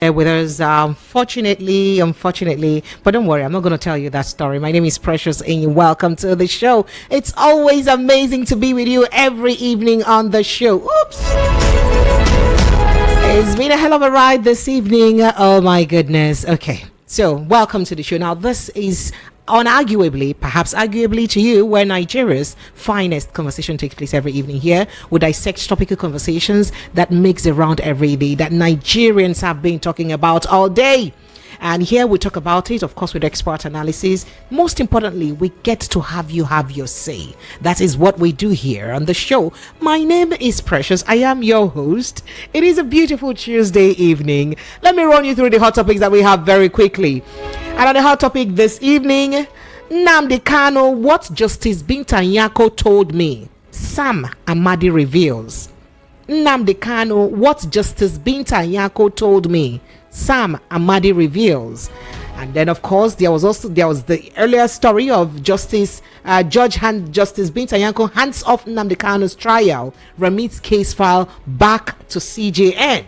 With us, unfortunately, but don't worry, I'm not going to tell you that story. My name is Precious and welcome to the show. It's always amazing to be with you every evening on the show. Oops. It's been a hell of a ride this evening. Oh my goodness. Okay, so welcome to the show. Now, this is unarguably, perhaps arguably to you, where Nigeria's finest conversation takes place every evening. Here we dissect topical conversations that makes the round every day, that Nigerians have been talking about all day. And here we talk about it, of course, with expert analysis. Most importantly, we get to have you have your say. That is what we do here on the show. My name is Precious. I am your host. It is a beautiful Tuesday evening. Let me run you through the hot topics that we have very quickly. And on the hot topic this evening, Nnamdi Kanu, what Justice Binta and Nyako told me. Sam Amadi reveals. Nnamdi Kanu, what Justice Binta and Nyako told me. Sam Amadi reveals. And then, of course, there was the earlier story of Justice Binta Nyako hands off Nnamdi Kanu's trial, remits case file back to CJN.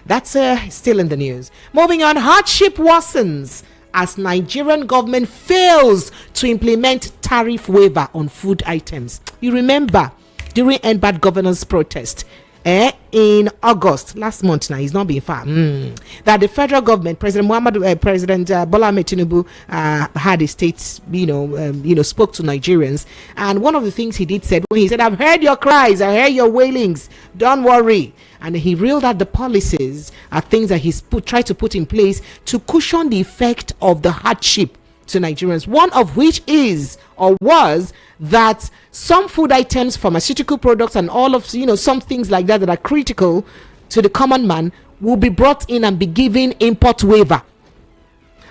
That's still in the news. Moving on, hardship worsens as Nigerian government fails to implement tariff waiver on food items. You remember during End Bad Governance protest in August last month, now it's not been far, that the federal government, President Bola Ahmed Tinubu had a state, spoke to Nigerians, and one of the things he did said, when he said, "I've heard your cries, I heard your wailings, don't worry." And he reeled out the policies are things that he's tried to put in place to cushion the effect of the hardship to Nigerians. One of which is or was that some food items, pharmaceutical products, and all of some things like that are critical to the common man will be brought in and be given import waiver.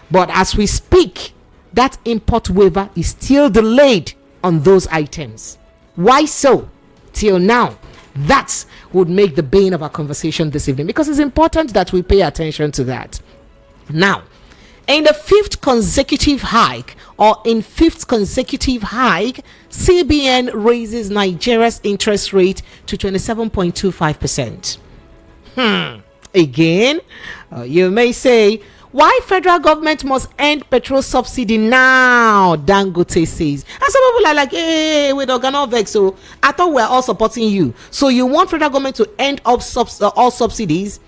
But as we speak, that import waiver is still delayed on those items. Why so? Till now. That would make the bane of our conversation this evening, because it's important that we pay attention to that. Now, in fifth consecutive hike, CBN raises Nigeria's interest rate to 27.25%. Again, you may say, why federal government must end petrol subsidy now? Dangote says. And some people are like, hey, we don't gonna vex. So I thought we're all supporting you. So you want federal government to end up all subsidies,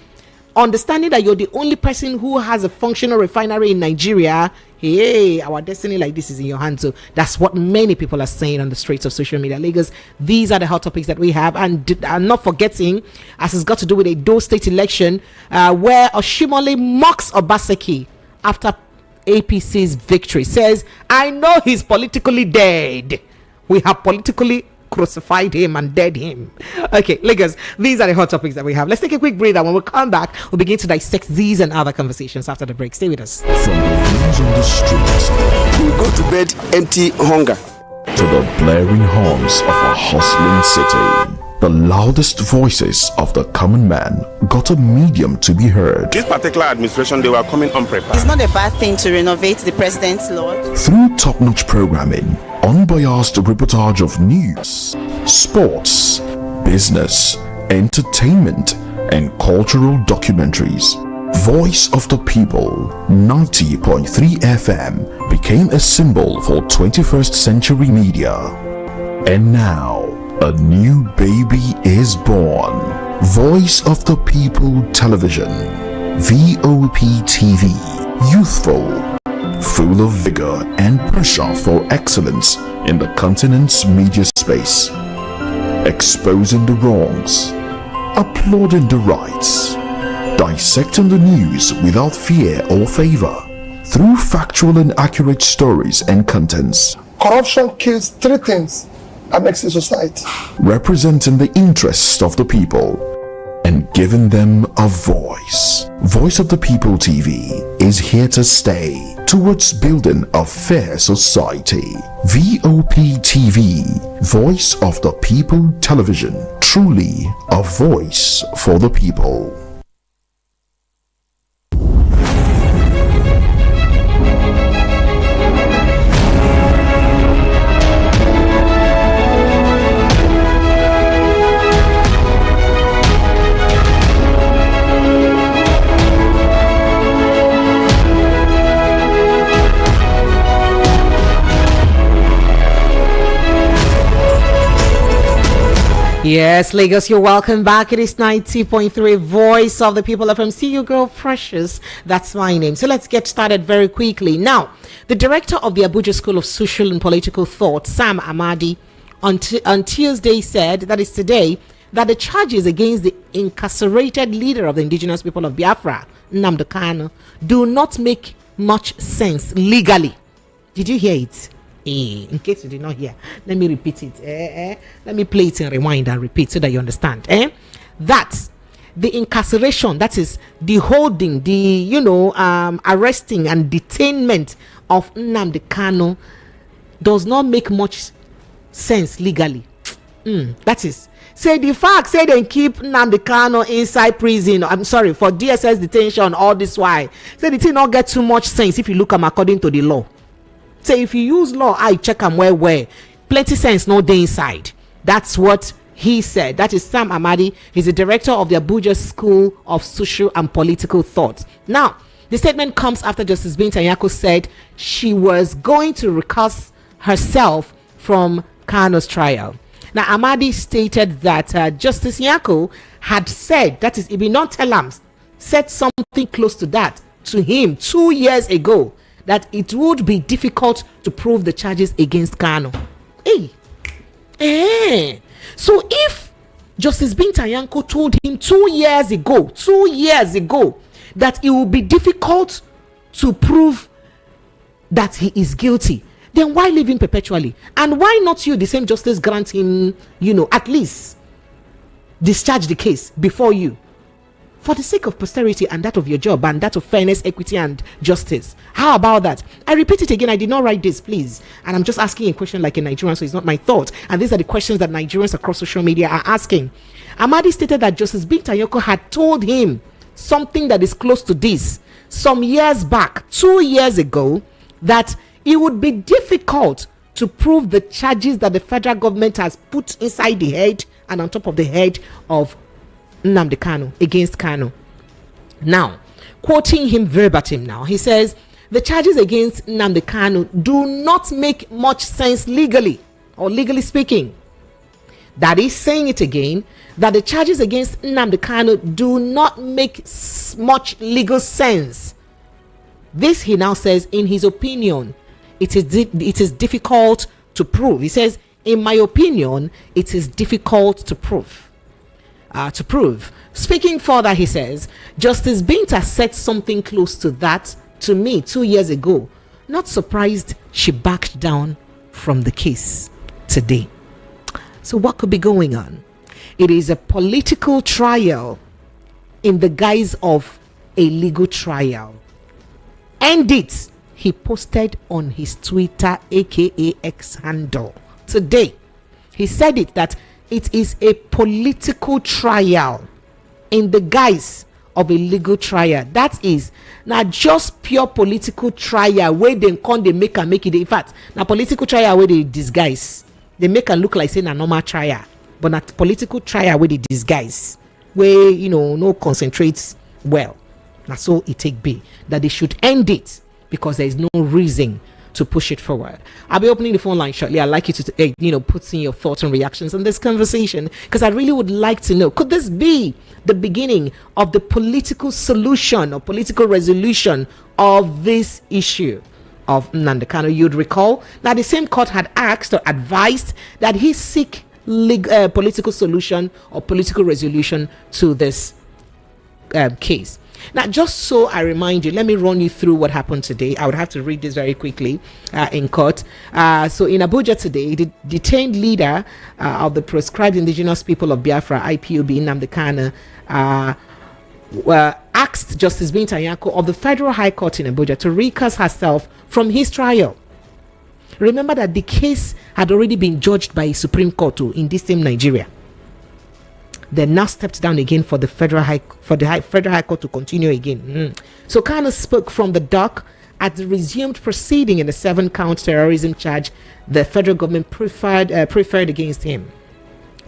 understanding that you're the only person who has a functional refinery in Nigeria. Hey, our destiny like this is in your hands. So that's what many people are saying on the streets of social media. Lagos, these are the hot topics that we have. And I'm not forgetting, as it's got to do with a Edo state election, where Oshimole mocks Obaseki after APC's victory. Says, I know he's politically dead. We have politically crucified him and dead him. Okay, Lagos, these are the hot topics that we have. Let's take a quick breather. When we come back, we'll begin to dissect these and other conversations after the break. Stay with us. From the views on the streets, we go to bed empty hunger, to the blaring horns of a hustling city. The loudest voices of the common man got a medium to be heard. This particular administration, they were coming unprepared. It's not a bad thing to renovate the president's lodge. Through top-notch programming, unbiased reportage of news, sports, business, entertainment, and cultural documentaries, Voice of the People 90.3 FM became a symbol for 21st century media. And now, a new baby is born. Voice of the People Television, VOP TV, youthful, full of vigor and pressure for excellence in the continent's media space, exposing the wrongs, applauding the rights, dissecting the news without fear or favor, through factual and accurate stories and contents. Corruption kills three things that makes a society. Representing the interests of the people and giving them a voice. Voice of the People TV is here to stay towards building a fair society. VOP TV, Voice of the People Television, truly a voice for the people. Yes, Lagos, you're welcome back. It is 90.3 Voice of the People from See You Girl Precious. That's my name. So let's get started very quickly. Now, the director of the Abuja School of Social and Political Thought, Sam Amadi, on Tuesday said, that is today, that the charges against the incarcerated leader of the indigenous people of Biafra, Nnamdi Kanu, do not make much sense legally. Did you hear it? In case you did not hear, let me repeat it. Let me play it and rewind and repeat so that you understand. That the incarceration, that is the holding, the arresting and detainment of Nnamdi Kanu does not make much sense legally. That is, say the fact say they keep Nnamdi Kanu inside prison, I'm sorry, for DSS detention all this while, say the thing not get too much sense if you look am according to the law. Say if you use law, I check am where plenty sense no dey inside. That's what he said. That is Sam Amadi. He's the director of the Abuja School of Social and Political Thought. Now, the statement comes after Justice Binta Nyako said she was going to recuse herself from Kanu's trial. Now, Amadi stated that Justice Nyako had said, that is, Ibi not tell him, said something close to that to him 2 years ago, that it would be difficult to prove the charges against Kanu. So if Justice Binta Nyako told him 2 years ago, that it will be difficult to prove that he is guilty, then why leave him perpetually? And why not you, the same justice, grant him, at least discharge the case before you, for the sake of posterity and that of your job and that of fairness, equity, and justice? How about that? I repeat it again. I did not write this, please. And I'm just asking a question like a Nigerian, so it's not my thought. And these are the questions that Nigerians across social media are asking. Amadi stated that Justice Binta Nyako had told him something that is close to this some years back, 2 years ago, that it would be difficult to prove the charges that the federal government has put inside the head and on top of the head of Nnamdi Kanu, against Kanu. Now, quoting him verbatim now, he says, the charges against Nnamdi Kanu do not make much sense legally, or legally speaking. That is saying it again, that the charges against Nnamdi Kanu do not make much legal sense. This, he now says, in his opinion, it is difficult to prove. He says, in my opinion, it is difficult to prove. Speaking further, he says, Justice Binta said something close to that to me 2 years ago. Not surprised she backed down from the case today. So what could be going on? It is a political trial in the guise of a legal trial. End it, he posted on his Twitter, aka X handle today. He said that it is a political trial in the guise of a legal trial. That is not just pure political trial where they come, they make it. In fact, now political trial where they disguise, they make it look like saying a normal trial, but not political trial where they disguise, where no concentrates well. Now so it take be that they should end it because there is no reason to push it forward. I'll be opening the phone line shortly. I'd like you to put in your thoughts and reactions on this conversation, because I really would like to know, could this be the beginning of the political solution or political resolution of this issue of Nnamdi Kanu? You'd recall that the same court had asked or advised that he seek political solution or political resolution to this case. Now, just so I remind you, let me run you through what happened today. I would have to read this very quickly in court. So in Abuja today, the detained leader of the proscribed indigenous people of Biafra, IPOB, Nnamdi Kanu, asked Justice Binta Nyako of the Federal High Court in Abuja to recuse herself from his trial. Remember that the case had already been judged by a Supreme Court in this same Nigeria. They now stepped down again for the Federal High Court to continue again. So Kanu spoke from the dock at the resumed proceeding in the 7-count terrorism charge the federal government preferred against him.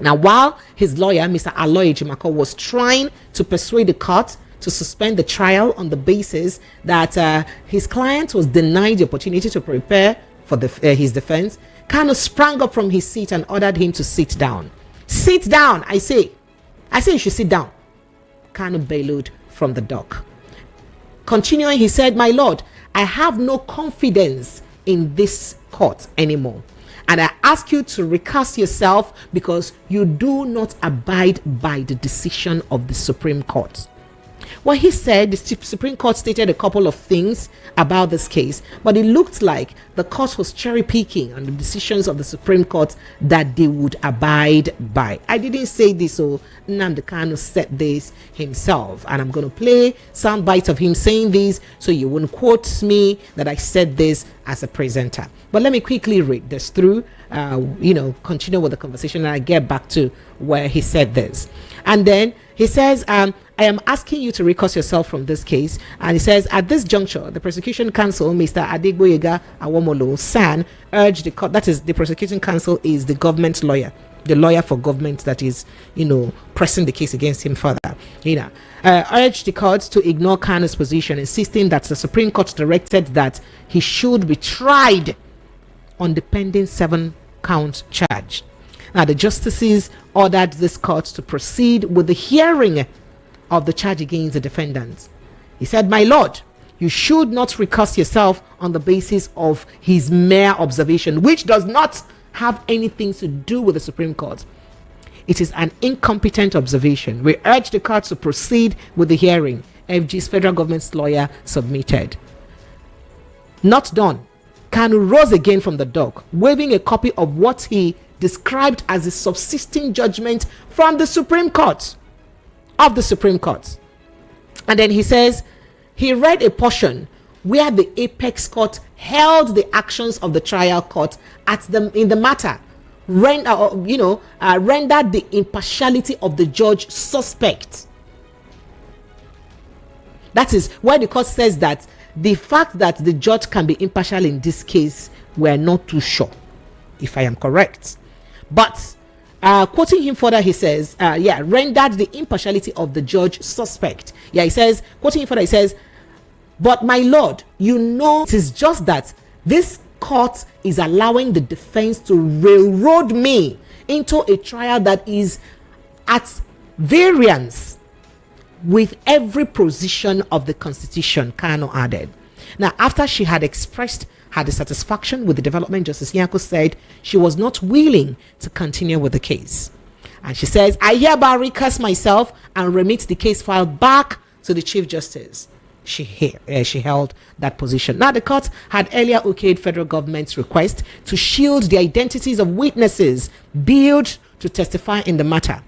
Now, while his lawyer, Mr. Aloy Ejimako, was trying to persuade the court to suspend the trial on the basis that his client was denied the opportunity to prepare for his defense, Kanu sprang up from his seat and ordered him to sit down. Sit down, I say you should sit down. Kanu bellowed from the dock. Continuing, he said, my lord, I have no confidence in this court anymore, and I ask you to recuse yourself because you do not abide by the decision of the Supreme Court. Well, he said the Supreme Court stated a couple of things about this case, but it looked like the court was cherry picking on the decisions of the Supreme Court that they would abide by. I didn't say this, so Nnamdi Kanu said this himself, and I'm going to play sound bites of him saying this so you won't quote me that I said this as a presenter. But let me quickly read this through, continue with the conversation, and I get back to where he said this. And then he says, I am asking you to recuse yourself from this case. And he says, at this juncture, the prosecution counsel, Mr. Adegboyega Awomolo San, urged the court, that is, the prosecuting counsel is the government lawyer, the lawyer for government that is, pressing the case against him further, urged the court to ignore Kanu's position, insisting that the Supreme Court directed that he should be tried on the pending 7-count charge. Now, the justices ordered this court to proceed with the hearing of the charge against the defendants. He said, my lord, you should not recuse yourself on the basis of his mere observation, which does not have anything to do with the Supreme Court. It is an incompetent observation. We urge the court to proceed with the hearing. FG's federal government's lawyer submitted. Not done. Kanu rose again from the dock, waving a copy of what he described as a subsisting judgment from the Supreme Court. Of the Supreme Court. And then he says he read a portion where the apex court held the actions of the trial court in the matter, rendered the impartiality of the judge suspect. That is where the court says that the fact that the judge can be impartial in this case, we're not too sure, if I am correct. But quoting him further, he says, rendered the impartiality of the judge suspect. He says, quoting him further, he says, but my lord, it is just that this court is allowing the defense to railroad me into a trial that is at variance with every position of the Constitution, Kanu added. Now, after she had expressed her dissatisfaction with the development, Justice Nyako said she was not willing to continue with the case. And she says, I hereby recuse myself and remit the case file back to the Chief Justice. She held that position. Now, the court had earlier okayed federal government's request to shield the identities of witnesses billed to testify in the matter.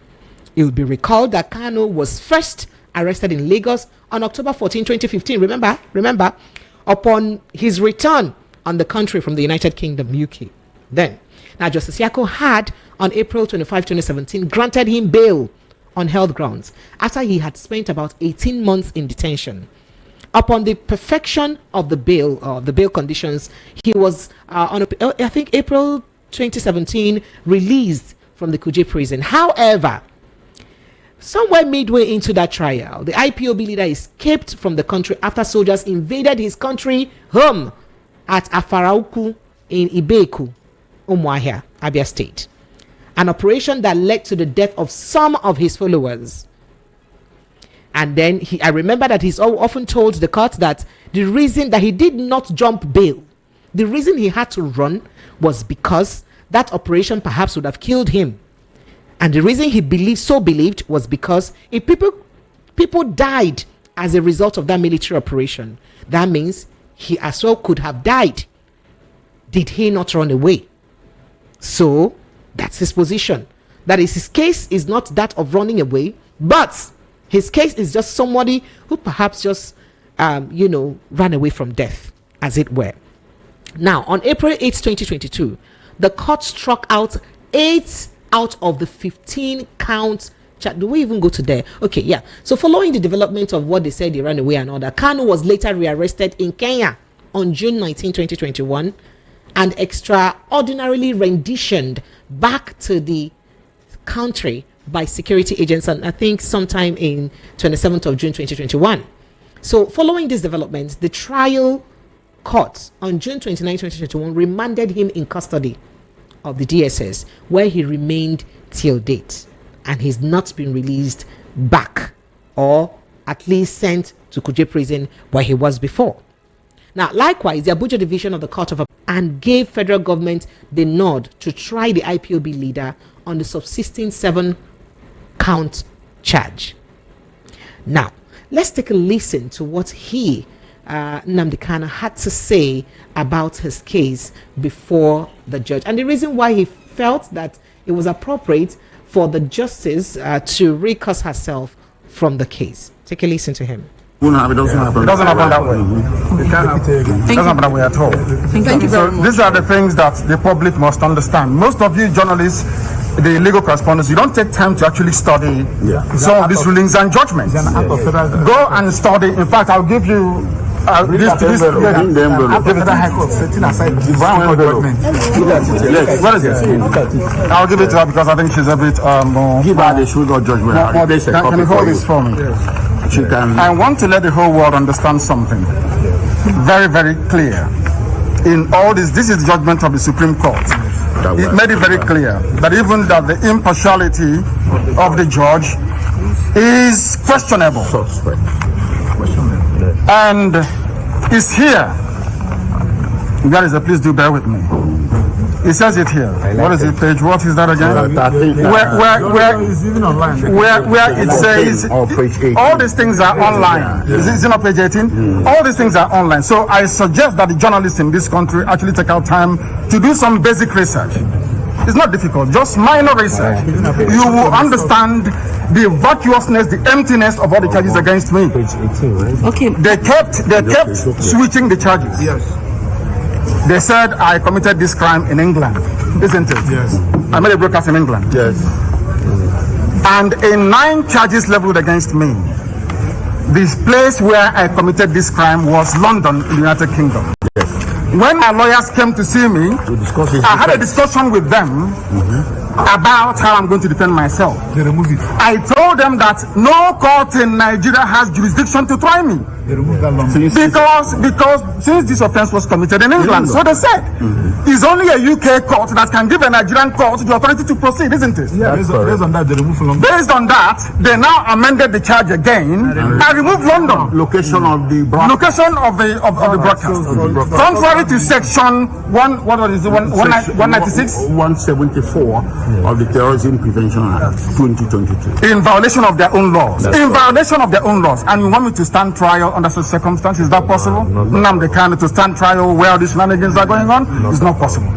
It will be recalled that Kanu was first arrested in Lagos on October 14, 2015. Remember, upon his return on the country from the United Kingdom, UK. Now, Justice Nyako had, on April 25, 2017, granted him bail on health grounds after he had spent about 18 months in detention. Upon the perfection of the bail conditions, he was, April 2017, released from the Kuje prison. However, somewhere midway into that trial, the IPOB leader escaped from the country after soldiers invaded his country home at Afarauku in Ibeku, Umuahia, Abia State. An operation that led to the death of some of his followers. And then I remember that he's often told the court that the reason that he did not jump bail, the reason he had to run was because that operation perhaps would have killed him. And the reason he believed was because if people died as a result of that military operation, that means he as well could have died. Did he not run away? So that's his position. That is, his case is not that of running away, but his case is just somebody who perhaps just, ran away from death, as it were. Now, on April 8, 2022, the court struck out 8 out of the 15 counts. Do we even go to there? Okay, yeah. So following the development of what they said he ran away and all that, Kanu was later rearrested in Kenya on June 19, 2021 and extraordinarily renditioned back to the country by security agents, and I think sometime in 27th of June 2021. So following this development, the trial court on June 29, 2021 remanded him in custody of the DSS, where he remained till date, and he's not been released back, or at least sent to Kuje prison where he was before. Now, likewise, the Abuja division of the Court of Appeal and gave federal government the nod to try the IPOB leader on the subsisting 7-count charge. Now, let's take a listen to what Nnamdi Kanu, had to say about his case before the judge, and the reason why he felt that it was appropriate for the justice to recuse herself from the case. Take a listen to him. It doesn't happen that way. It doesn't happen that way at all. Thank you very much. These are the things that the public must understand. Most of you journalists, the legal correspondents, you don't take time to actually study some of these rulings and judgments. Go and study. In fact, I'll give you I'll give it to her because I think she's a bit more. Give her the sugar judgment. Can you hold this for me? I want to let the whole world understand something very, very clear. In all this is the judgment of the Supreme Court. It made it very clear that even that the impartiality of the judge is questionable. And it's here. Guys, please do bear with me. It says it here. What is it, page? What is that again? Where it says all these things are online. Is it on page 18? All these things are online. So I suggest that the journalists in this country actually take out time to do some basic research. It's not difficult, just minor research. You will understand the vacuousness, the emptiness of all the charges against me. Okay. They kept switching the charges. Yes. They said I committed this crime in England, isn't it? Yes. I made a broadcast in England. Yes. And in 9 charges leveled against me, this place where I committed this crime was London in the United Kingdom. Yes. When my lawyers came to see me, I had a discussion with them about how I'm going to defend myself. I told them that no court in Nigeria has jurisdiction to try me. Because since this offense was committed in England, so they said, it's only a UK court that can give a Nigerian court the authority to proceed, isn't it? Yeah, based on that, they removed London. Based on that, they now amended the charge again and removed London. Location of the broadcast. Contrary to section 196, 174 of the Terrorism Prevention Act 2022. In violation of their own laws. In violation of their own laws. And you want me to stand trial under such circumstances? Is that possible? Nnamdi Kanu to stand trial where these shenanigans are going on? It's not possible.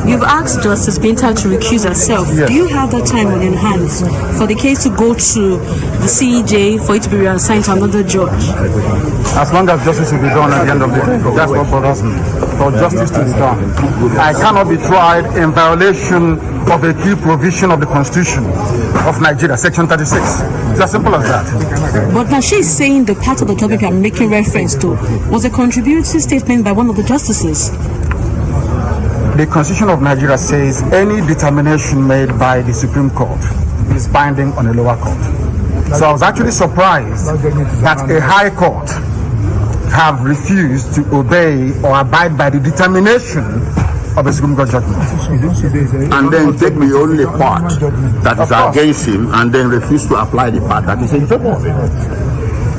You've asked Justice Binta to recuse herself. Yes. Do you have that time on your hands for the case to go to the CEJ for it to be reassigned to another judge? As long as justice will be done at the end of the day, that's what bothers me. For justice to be done. I cannot be tried in violation of a key provision of the Constitution of Nigeria, Section 36. It's as simple as that. But now she's saying the part of the topic I'm making reference to was a contributory statement by one of the justices. The Constitution of Nigeria says any determination made by the Supreme Court is binding on a lower court. So I was actually surprised that a high court have refused to obey or abide by the determination of a Supreme Court judgment. And then take the only part that is against him and then refuse to apply the part that is in favor of him.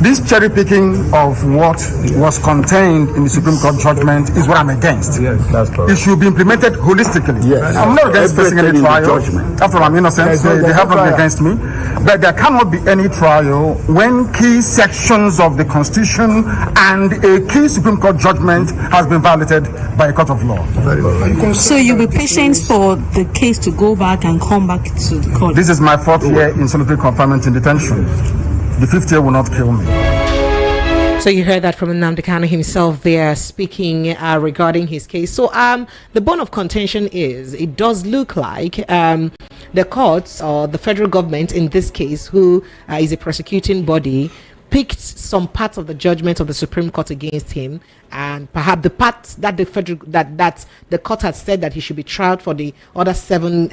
This cherry picking of what was contained in the Supreme Court judgment is what I'm against. Yes, that's correct. It should be implemented holistically. Yes. I'm not against facing any trial. After all, I'm innocent, so they have not been against me. But there cannot be any trial when key sections of the Constitution and a key Supreme Court judgment has been violated by a court of law. So you'll be patient for the case to go back and come back to the court? This is my 4th year in solitary confinement in detention. The 5th year will not kill me. So you heard that from Nnamdi Kanu himself there speaking regarding his case. So the bone of contention is, it does look like the courts or the federal government in this case, who is a prosecuting body, picked some parts of the judgment of the Supreme Court against him, and perhaps the parts that the federal that the court had said that he should be tried for the other 7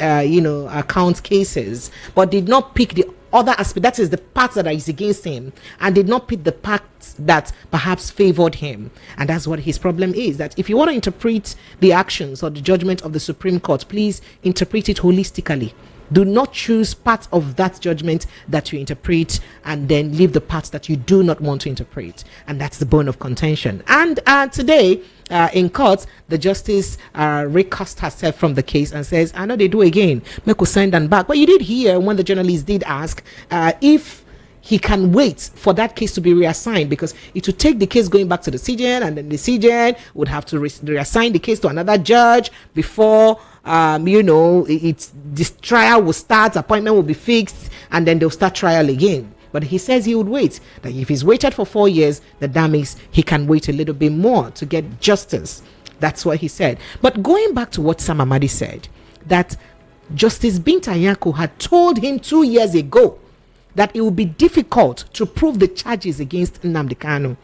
count cases, but did not pick the other aspect, that is the parts that is against him, and did not pick the parts that perhaps favored him. And that's what his problem is, that if you want to interpret the actions or the judgment of the Supreme Court, please interpret it holistically. Do not choose part of that judgment that you interpret and then leave the parts that you do not want to interpret. And that's the bone of contention. And today, in court, the justice recast herself from the case and says, I know they do again. Make us send them back. But you did hear when the journalist did ask if he can wait for that case to be reassigned, because it would take the case going back to the CJN, and then the CJN would have to reassign the case to another judge before this trial will start, appointment will be fixed, and then they'll start trial again. But he says he would wait, that if he's waited for 4 years, that means he can wait a little bit more to get justice. That's what he said. But going back to what Sam Amadi said, that Justice Binta Nyako had told him 2 years ago that it would be difficult to prove the charges against Nnamdi Kanu.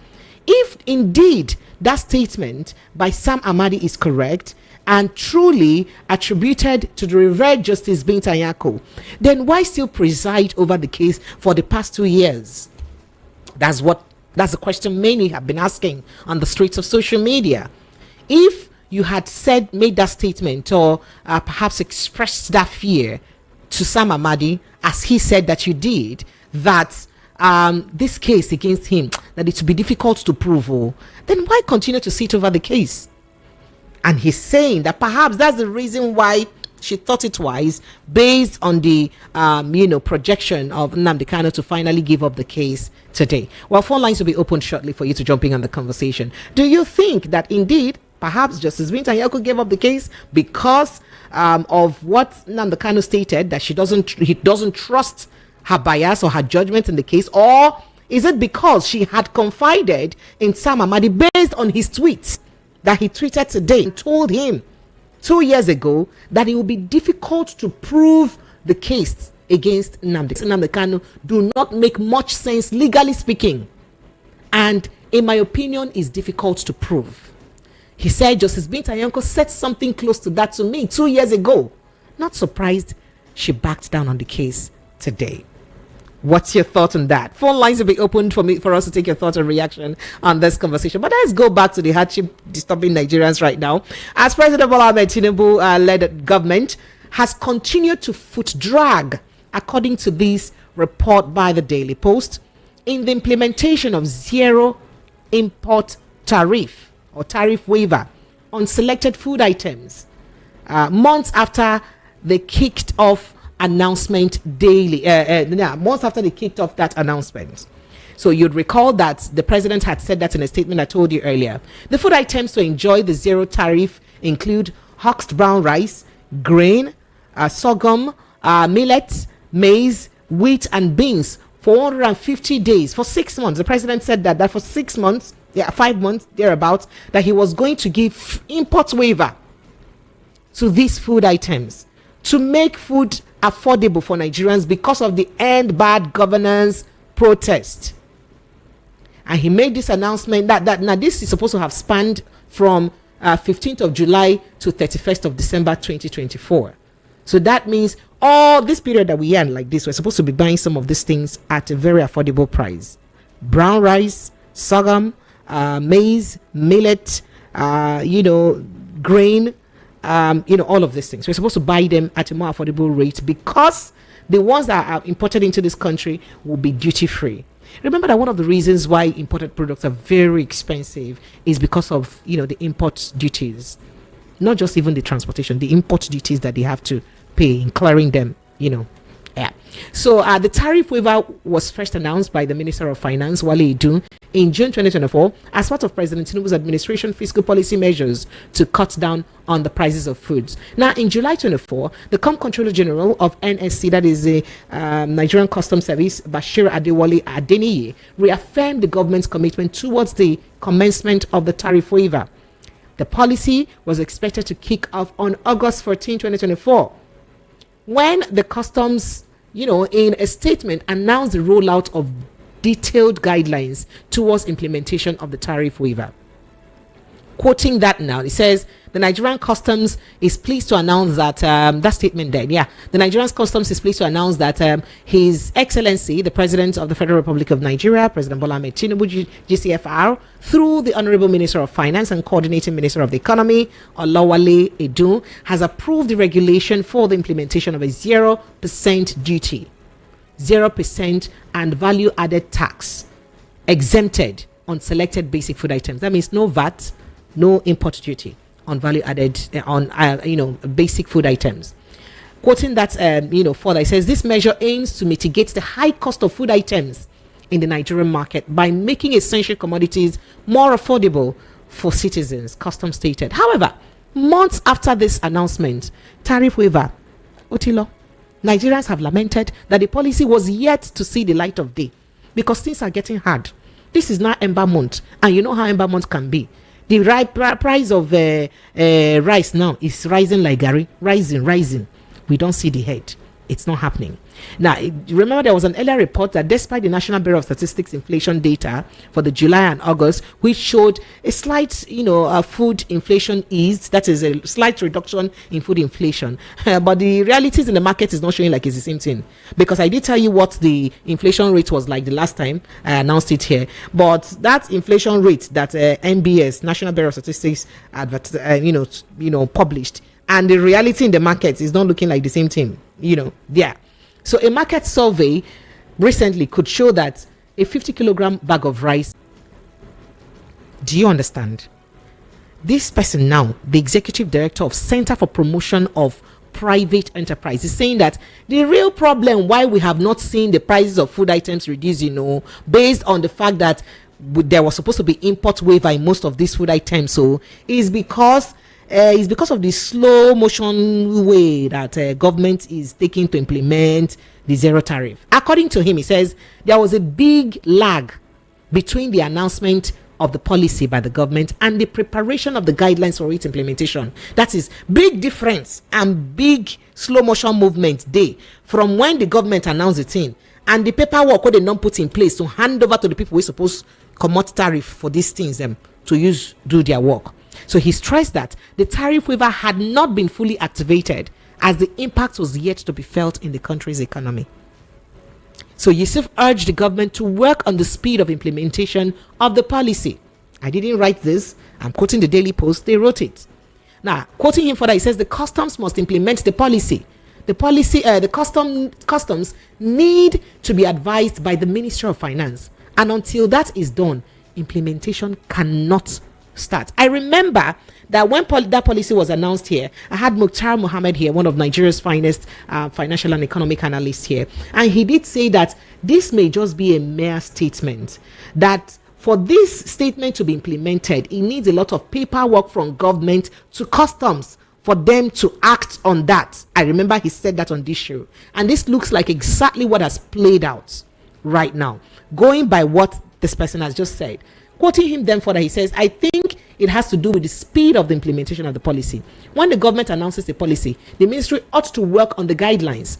If indeed that statement by Sam Amadi is correct and truly attributed to the revered Justice Binta Nyako, then why still preside over the case for the past 2 years? That's the question many have been asking on the streets of social media. If you had made that statement, or perhaps expressed that fear to Sam Amadi, as he said that you did, that this case against him, that it would be difficult to prove, then why continue to sit over the case? And he's saying that perhaps that's the reason why she thought it wise, based on the projection of Nnamdi Kanu to finally give up the case today. Well, phone lines will be opened shortly for you to jump in on the conversation. Do you think that indeed perhaps Justice Binta Nyako gave up the case because of what Nnamdi Kanu stated, that he doesn't trust her bias or her judgment in the case, or is it because she had confided in Sam Amadi based on his tweets that he tweeted today and told him 2 years ago that it would be difficult to prove the case against Nnamdi Kanu do not make much sense legally speaking, and in my opinion is difficult to prove. He said Justice Binta Nyako said something close to that to me 2 years ago. Not surprised she backed down on the case today. What's your thought on that? Phone lines will be opened for us to take your thoughts and reaction on this conversation. But let's go back to the hardship disturbing Nigerians right now. As President Bola Ahmed Tinubu led government has continued to foot drag, according to this report by the Daily Post, in the implementation of zero import tariff or tariff waiver on selected food items, months after they kicked off announcement months after they kicked off that announcement. So you'd recall that the president had said that in a statement I told you earlier. The food items to enjoy the zero tariff include husked brown rice, grain, sorghum, millet, maize, wheat, and beans for 150 days for 6 months. The president said that for 6 months, 5 months thereabouts, that he was going to give import waiver to these food items to make food affordable for Nigerians because of the End Bad Governance protest. And he made this announcement that now this is supposed to have spanned from 15th of July to 31st of December 2024. So that means all this period that we are in like this, we're supposed to be buying some of these things at a very affordable price. Brown rice, sorghum, maize, millet, grain, all of these things. We're supposed to buy them at a more affordable rate because the ones that are imported into this country will be duty free. Remember that one of the reasons why imported products are very expensive is because of the import duties, not just even the transportation, the import duties that they have to pay in clearing them. So the tariff waiver was first announced by the Minister of Finance, Wale Idun, in June 2024 as part of President Tinubu's administration fiscal policy measures to cut down on the prices of foods. Now, in July 24, the Comptroller General of NSC, that is the Nigerian Customs Service, Bashir Adewale Adeniyi, reaffirmed the government's commitment towards the commencement of the tariff waiver. The policy was expected to kick off on August 14, 2024. When the customs, in a statement announced the rollout of detailed guidelines towards implementation of the tariff waiver. quoting that now, it says the Nigerian Customs is pleased to announce that that statement there. Yeah, the Nigerian Customs is pleased to announce that His Excellency, the President of the Federal Republic of Nigeria, President Bola Ahmed Tinubu, GCFR, through the Honorable Minister of Finance and Coordinating Minister of the Economy, Olawale Edu, has approved the regulation for the implementation of a 0% duty, 0% and value added tax exempted on selected basic food items. That means no VAT, no import duty on value added on basic food items. Quoting that further, it says this measure aims to mitigate the high cost of food items in the Nigerian market by making essential commodities more affordable for citizens, Customs stated. However, months after this announcement, tariff waiver, Otilo, Nigerians have lamented that the policy was yet to see the light of day because things are getting hard. This is now Ember month, and you know how Ember month can be. The price of rice now is rising like Gary, rising. We don't see the head. It's not happening. Now, remember there was an earlier report that despite the National Bureau of Statistics inflation data for the July and August, which showed a slight, food inflation ease, that is a slight reduction in food inflation. But the realities in the market is not showing like it's the same thing. Because I did tell you what the inflation rate was like the last time I announced it here. But that inflation rate that NBS, National Bureau of Statistics, published, and the reality in the market is not looking like the same thing, there. So a market survey recently could show that a 50-kilogram bag of rice, do you understand? This person now, the executive director of Center for Promotion of Private Enterprise, is saying that the real problem why we have not seen the prices of food items reduce, based on the fact that there was supposed to be import waiver in most of these food items, so is because of the slow motion way that government is taking to implement the zero tariff. According to him, he says there was a big lag between the announcement of the policy by the government and the preparation of the guidelines for its implementation. That is big difference and big slow motion movement day from when the government announced the thing and the paperwork what they don't put in place to hand over to the people who supposed commot tariff for these things to do their work. So he stressed that the tariff waiver had not been fully activated as the impact was yet to be felt in the country's economy. So Yusuf urged the government to work on the speed of implementation of the policy. I didn't write this. I'm quoting the Daily Post. They wrote it. Now, quoting him further, he says the customs must implement the policy. The customs need to be advised by the Ministry of Finance. And until that is done, implementation cannot start. I remember that when that policy was announced here, I had Mukhtar Mohammed here, one of Nigeria's finest financial and economic analysts here, and he did say that this may just be a mere statement, that for this statement to be implemented, it needs a lot of paperwork from government to customs for them to act on that. I remember he said that on this show, and this looks like exactly what has played out right now, going by what this person has just said. Quoting him then further, he says, I think it has to do with the speed of the implementation of the policy. When the government announces the policy, the ministry ought to work on the guidelines,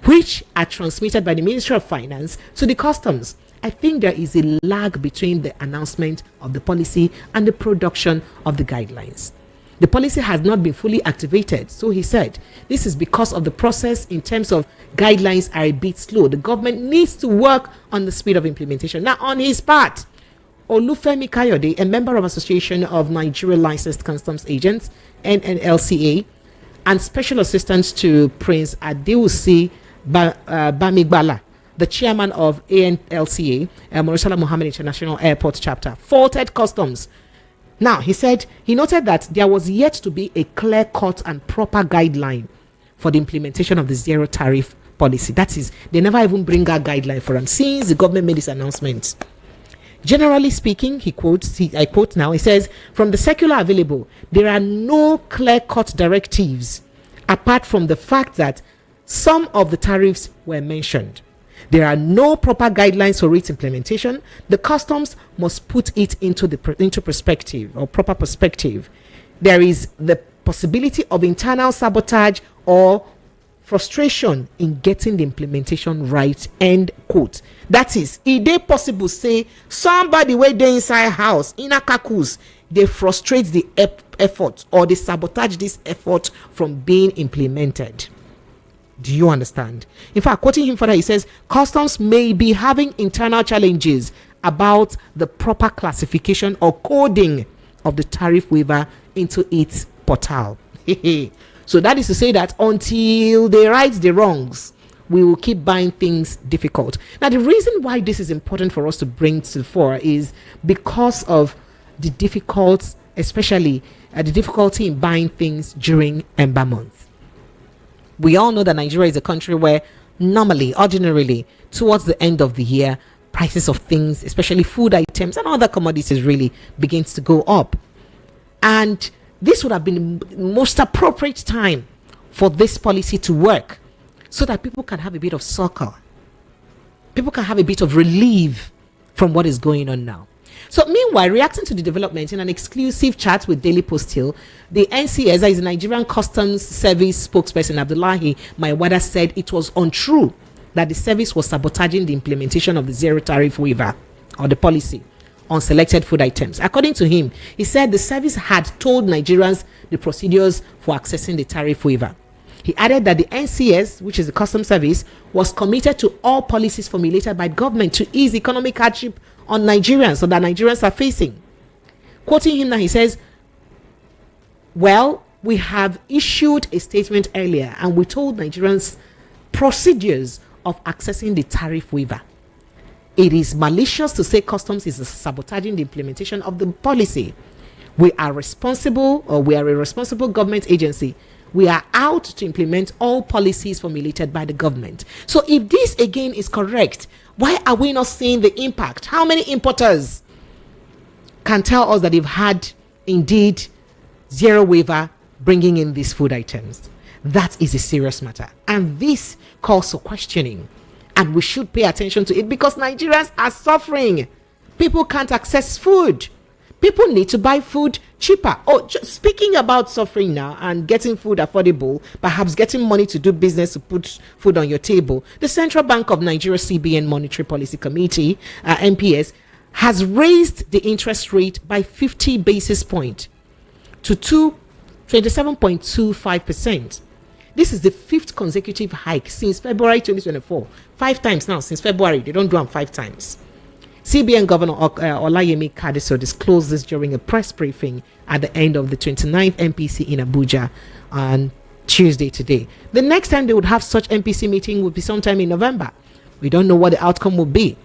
which are transmitted by the Ministry of Finance to the customs. I think there is a lag between the announcement of the policy and the production of the guidelines. The policy has not been fully activated. So he said, this is because of the process in terms of guidelines are a bit slow. The government needs to work on the speed of implementation. Now, on his part, Olufemi Kayode, a member of Association of Nigeria Licensed Customs Agents, NNLCA, and Special Assistant to Prince Adewusi Bamigbala, the chairman of ANLCA, Morrisala Mohammed International Airport Chapter, faulted customs. Now, he noted that there was yet to be a clear-cut and proper guideline for the implementation of the zero tariff policy. That is, they never even bring a guideline for them since the government made this announcement. Generally speaking, I quote now, he says, from the circular available, there are no clear-cut directives apart from the fact that some of the tariffs were mentioned. There are no proper guidelines for its implementation. The customs must put it into perspective or proper perspective. There is the possibility of internal sabotage or frustration in getting the implementation right, end quote. That is, it is possible say somebody wey dey inside house in a kakus they frustrate the effort, or they sabotage this effort from being implemented. Do you understand? In fact, quoting him further, he says, customs may be having internal challenges about the proper classification or coding of the tariff waiver into its portal. So that is to say that until they right the wrongs, we will keep buying things difficult. Now, the reason why this is important for us to bring to the fore is because of the especially the difficulty in buying things during Ember month. We all know that Nigeria is a country where ordinarily, towards the end of the year, prices of things, especially food items and other commodities, really begins to go up. And this would have been the most appropriate time for this policy to work, so that people can have a bit of succor. People can have a bit of relief from what is going on now. So meanwhile, reacting to the development in an exclusive chat with Daily Post Hill, the NCS, that is the Nigerian Customs Service spokesperson Abdullahi Maiwada, said it was untrue that the service was sabotaging the implementation of the zero tariff waiver, or the policy, on selected food items. According to him, he said the service had told Nigerians the procedures for accessing the tariff waiver. He added that the NCS, which is the Customs Service, was committed to all policies formulated by government to ease economic hardship on Nigerians, so that Nigerians are facing. Quoting him now, he says, well, we have issued a statement earlier and we told Nigerians procedures of accessing the tariff waiver. It is malicious to say customs is sabotaging the implementation of the policy. We are a responsible government agency. We are out to implement all policies formulated by the government. So if this again is correct, why are we not seeing the impact? How many importers can tell us that they've had indeed zero waiver bringing in these food items? That is a serious matter. And this calls for questioning. And we should pay attention to it, because Nigerians are suffering. People can't access food. People need to buy food cheaper. Oh, just speaking about suffering now and getting food affordable, perhaps getting money to do business to put food on your table, the Central Bank of Nigeria CBN Monetary Policy Committee, MPS, has raised the interest rate by 50 basis points to 27.25%. This is the 5th consecutive hike since February 2024. 5 times now since February. They don't do them 5 times. CBN Governor Olayemi Kadiso disclosed this during a press briefing at the end of the 29th MPC in Abuja on Tuesday today. The next time they would have such MPC meeting would be sometime in November. We don't know what the outcome will be,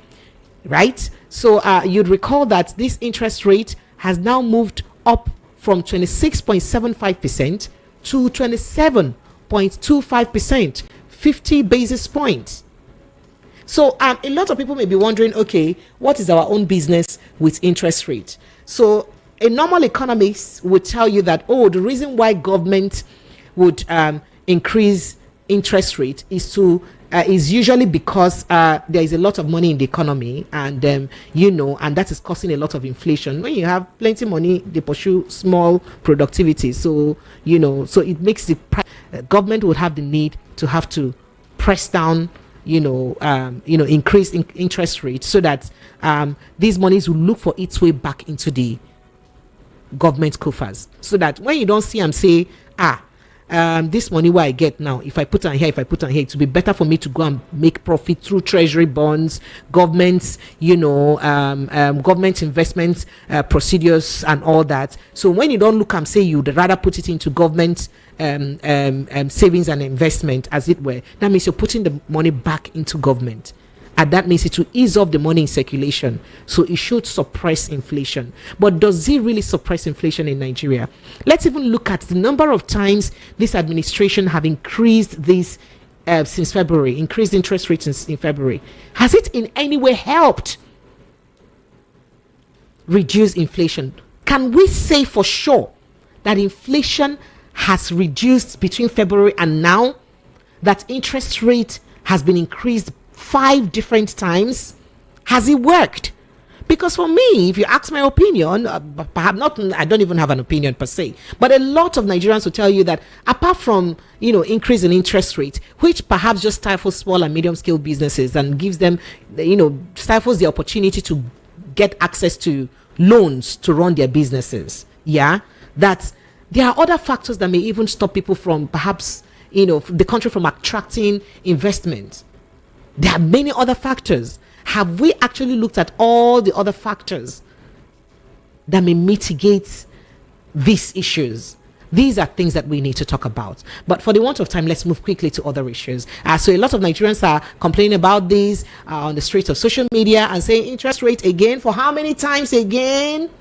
right? So you'd recall that this interest rate has now moved up from 26.75% to 27.25%, 50 basis points. So a lot of people may be wondering, okay, what is our own business with interest rate? So a normal economist would tell you that, the reason why government would increase interest rate is usually because there is a lot of money in the economy, and and that is causing a lot of inflation. When you have plenty of money, they pursue small productivity. So so it makes the government would have the need to have to press down, increase interest rates, so that these monies will look for its way back into the government coffers, so that when you don't see them say, this money where I get now, if I put on here, it will be better for me to go and make profit through treasury bonds, governments, government investments, procedures and all that. So when you don't look and say you'd rather put it into government savings and investment, as it were, that means you're putting the money back into government. And that means it will ease off the money in circulation. So it should suppress inflation. But does it really suppress inflation in Nigeria? Let's even look at the number of times this administration have increased this since February, increased interest rates in February. Has it in any way helped reduce inflation? Can we say for sure that inflation has reduced between February and now? That interest rate has been increased 5 different times? Has it worked? Because for me, if you ask my opinion, perhaps not, I don't even have an opinion per se, but a lot of Nigerians will tell you that apart from increase in interest rate, which perhaps just stifles small and medium scale businesses and gives them, stifles the opportunity to get access to loans to run their businesses. Yeah, that there are other factors that may even stop people from perhaps, the country from attracting investment. There are many other factors. Have we actually looked at all the other factors that may mitigate these issues? These are things that we need to talk about. But for the want of time, let's move quickly to other issues. So a lot of Nigerians are complaining about this on the streets of social media and saying interest rate again. For how many times again?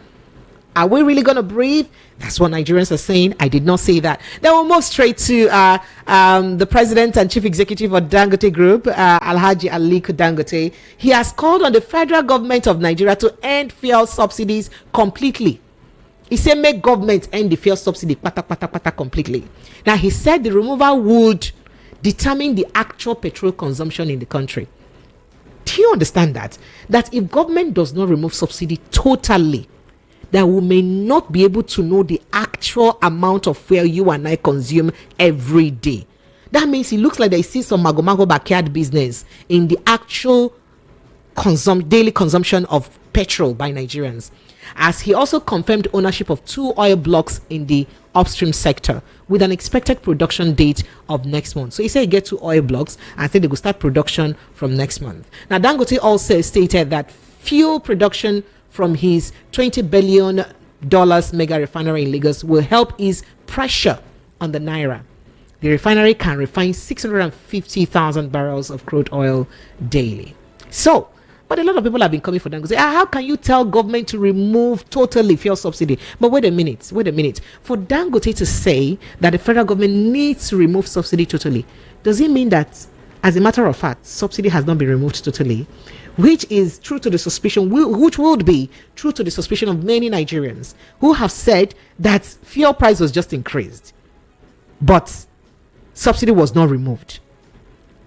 Are we really going to breathe? That's what Nigerians are saying. I did not say that. Then we'll move straight to the president and chief executive of Dangote Group, Alhaji Aliko Dangote. He has called on the federal government of Nigeria to end fuel subsidies completely. He said make government end the fuel subsidy completely. Now, he said the removal would determine the actual petrol consumption in the country. Do you understand that? That if government does not remove subsidy totally, that we may not be able to know the actual amount of fuel you and I consume every day. That means it looks like they see some mago backyard business in the actual daily consumption of petrol by Nigerians. As he also confirmed ownership of 2 oil blocks in the upstream sector with an expected production date of next month. So he said he get 2 oil blocks and said they will start production from next month. Now, Dangote also stated that fuel production from his $20 billion mega refinery in Lagos will help ease pressure on the naira. The refinery can refine 650,000 barrels of crude oil daily. So, but a lot of people have been coming for Dangote. How can you tell government to remove totally fuel subsidy? But wait a minute. For Dangote to say that the federal government needs to remove subsidy totally, does it mean that, as a matter of fact, subsidy has not been removed totally? Which is true to the suspicion, which would be true to the suspicion of many Nigerians who have said that fuel price was just increased, but subsidy was not removed.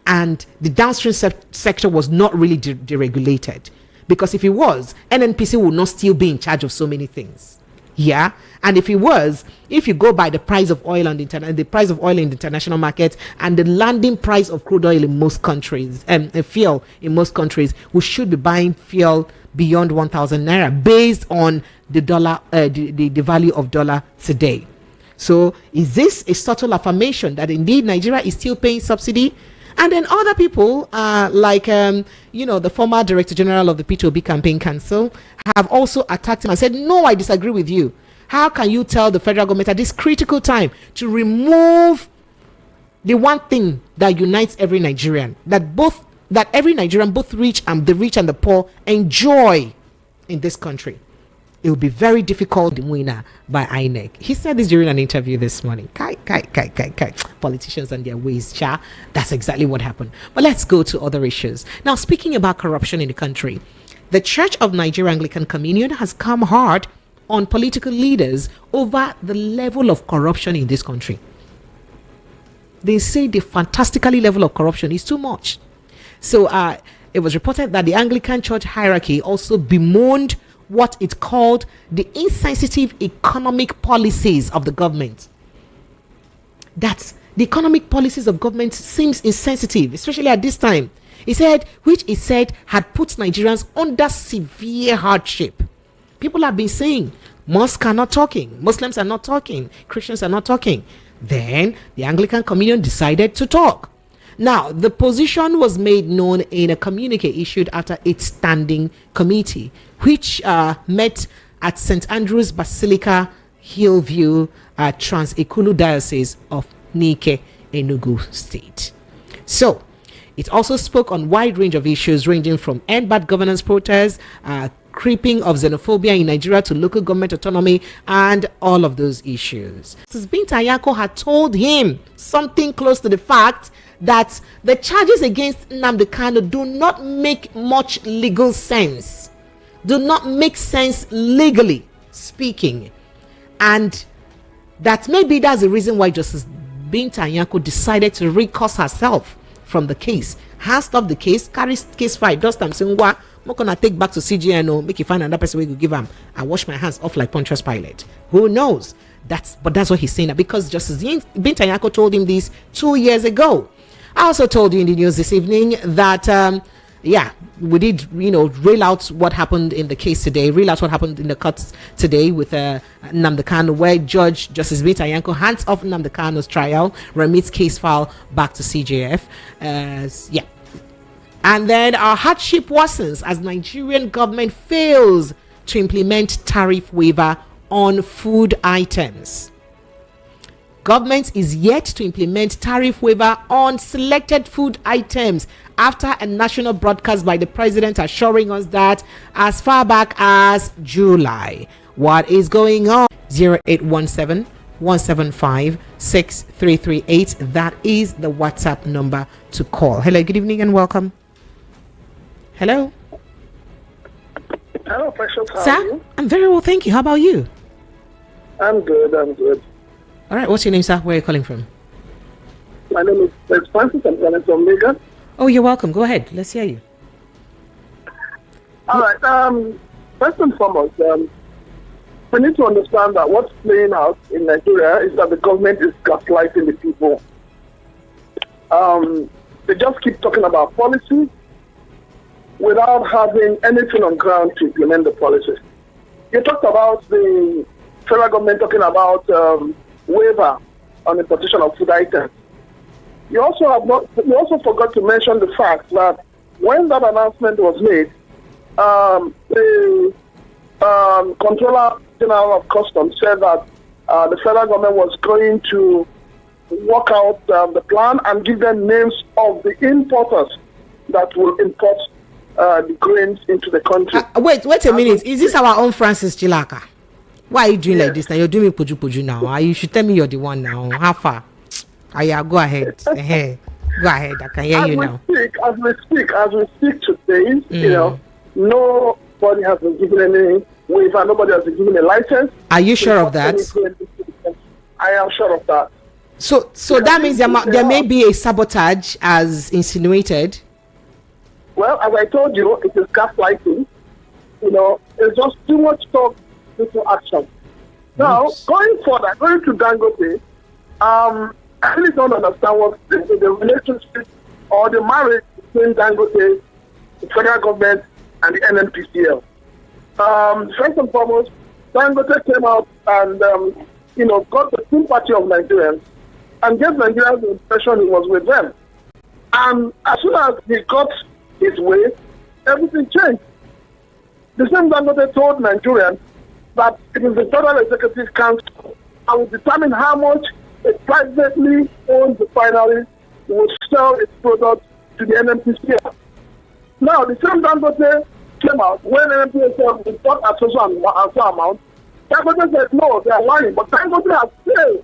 And the downstream sector was not really deregulated. Because if it was, NNPC would not still be in charge of so many things. Yeah. And if it was, if you go by the price of oil on the price of oil in the international market and the landing price of crude oil in most countries, fuel in most countries, we should be buying fuel beyond 1,000 naira based on the dollar, the value of dollar today. So is this a subtle affirmation that indeed Nigeria is still paying subsidy? And then other people, like, the former Director General of the P2B Campaign Council, have also attacked him and said, no, I disagree with you. How can you tell the federal government at this critical time to remove the one thing that unites every Nigerian, that every Nigerian, both the rich and the poor, enjoy in this country? It will be very difficult to win by INEC. He said this during an interview this morning. Kai. Politicians and their ways, cha. That's exactly what happened. But let's go to other issues. Now, speaking about corruption in the country, the Church of Nigeria Anglican Communion has come hard on political leaders over the level of corruption in this country. They say the fantastically level of corruption is too much. So it was reported that the Anglican Church hierarchy also bemoaned what it called the insensitive economic policies of the government. That the economic policies of government seems insensitive, especially at this time. He said had put Nigerians under severe hardship. People have been saying mosques are not talking, Muslims are not talking, Christians are not talking. Then the Anglican Communion decided to talk. Now, the position was made known in a communique issued after its standing committee, which met at St. Andrew's Basilica, Hillview, Trans-Ekulu Diocese of Nike, Enugu State. So, it also spoke on a wide range of issues ranging from end bad governance protests, creeping of xenophobia in Nigeria to local government autonomy, and all of those issues. Binta Nyako had told him something close to the fact that the charges against Nnamdi Kanu do not make much legal sense, do not make sense legally speaking, and that maybe that's the reason why Justice Binta Nyako decided to recuse herself from the case. Has stopped the case, carries case file, does time saying, "What? I'm gonna take back to CGNO, make you find another person we could give him. I wash my hands off like Pontius Pilate." Who knows? That's what he's saying, because Justice Binta Nyako told him this 2 years ago. I also told you in the news this evening that yeah, we did, rail out what happened in the case today, rail out what happened in the courts today with Nnamdi Kanu, where Justice Binta Nyako hands off Nnamdi Kanu's trial, remits case file back to CJF. Yeah. And then our hardship worsens as Nigerian government fails to implement tariff waiver on food items. Government is yet to implement tariff waiver on selected food items after a national broadcast by the president assuring us that as far back as July. What is going on? 0817 175 6338. That is the WhatsApp number to call. Hello, good evening and welcome. Hello. Hello, Precious. How Sir, are you? I'm very well, thank you. How about you? I'm good. All right, what's your name, sir? Where are you calling from? My name is Francis. I'm calling from Lagos. Oh, you're welcome. Go ahead. Let's hear you. All right. First and foremost, we need to understand that what's playing out in Nigeria is that the government is gaslighting the people. They just keep talking about policy without having anything on ground to implement the policies. You talked about the federal government talking about waiver on importation of food items. You also forgot to mention the fact that when that announcement was made, the Controller General of Customs said that the federal government was going to work out the plan and give them names of the importers that will import the grains into the country. Wait a minute. Is this our own Francis Chilaka? Why are you doing like this now? You're doing me puju now. You should tell me you're the one now. How far? Yeah, go ahead. Go ahead. I can hear you now. As we speak today, nobody has been given any waiver. Nobody has been given a license. Are you sure of that? I am sure of that. So that means there may be a sabotage as insinuated. Well, as I told you, it is gaslighting. It's just too much talk, little action. Now, going further, going to Dangote, I really don't understand what the relationship or the marriage between Dangote, the federal government, and the NNPCL. First and foremost, Dangote came out and got the sympathy of Nigerians and gave Nigerians the impression he was with them. And as soon as he got his way, everything changed. The same Dangote told Nigerians that it is the Federal Executive Council that will determine how much a privately owned refinery will sell its product to the NNPCL. Now, the same Dangote came out when NNPCL report at social amount. Dangote said, no, they are lying. But Dangote has failed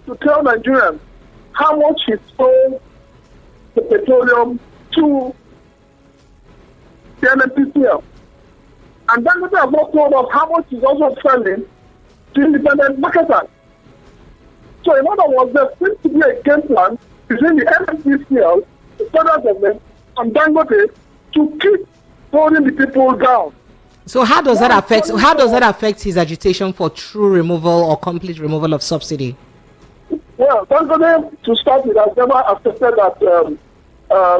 to tell Nigerians how much he sold the petroleum to the NNPCL. And Dangote has not told us how much he's also selling to independent marketers. So in other words, there seems to be a game plan between the NNPCL, the federal government, and Dangote to keep holding the people down. So how does that affect his agitation for true removal or complete removal of subsidy? Well, Dangote, to start with, has never accepted that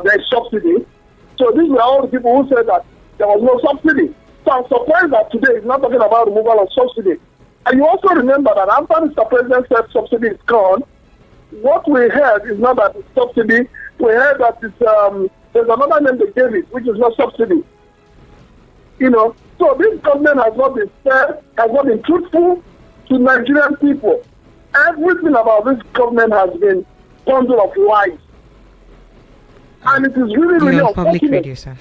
there is subsidy. So these were all the people who said that there was no subsidy. So I'm surprised that today he's not talking about removal of subsidy. And you also remember that after Mr. President said subsidy is gone, what we heard is not that it's subsidy. We heard that it's there's another name they gave it, which is not subsidy. So this government has not been fair, has not been truthful to Nigerian people. Everything about this government has been a bundle of lies. And it is really on public unfortunate. radio, sir.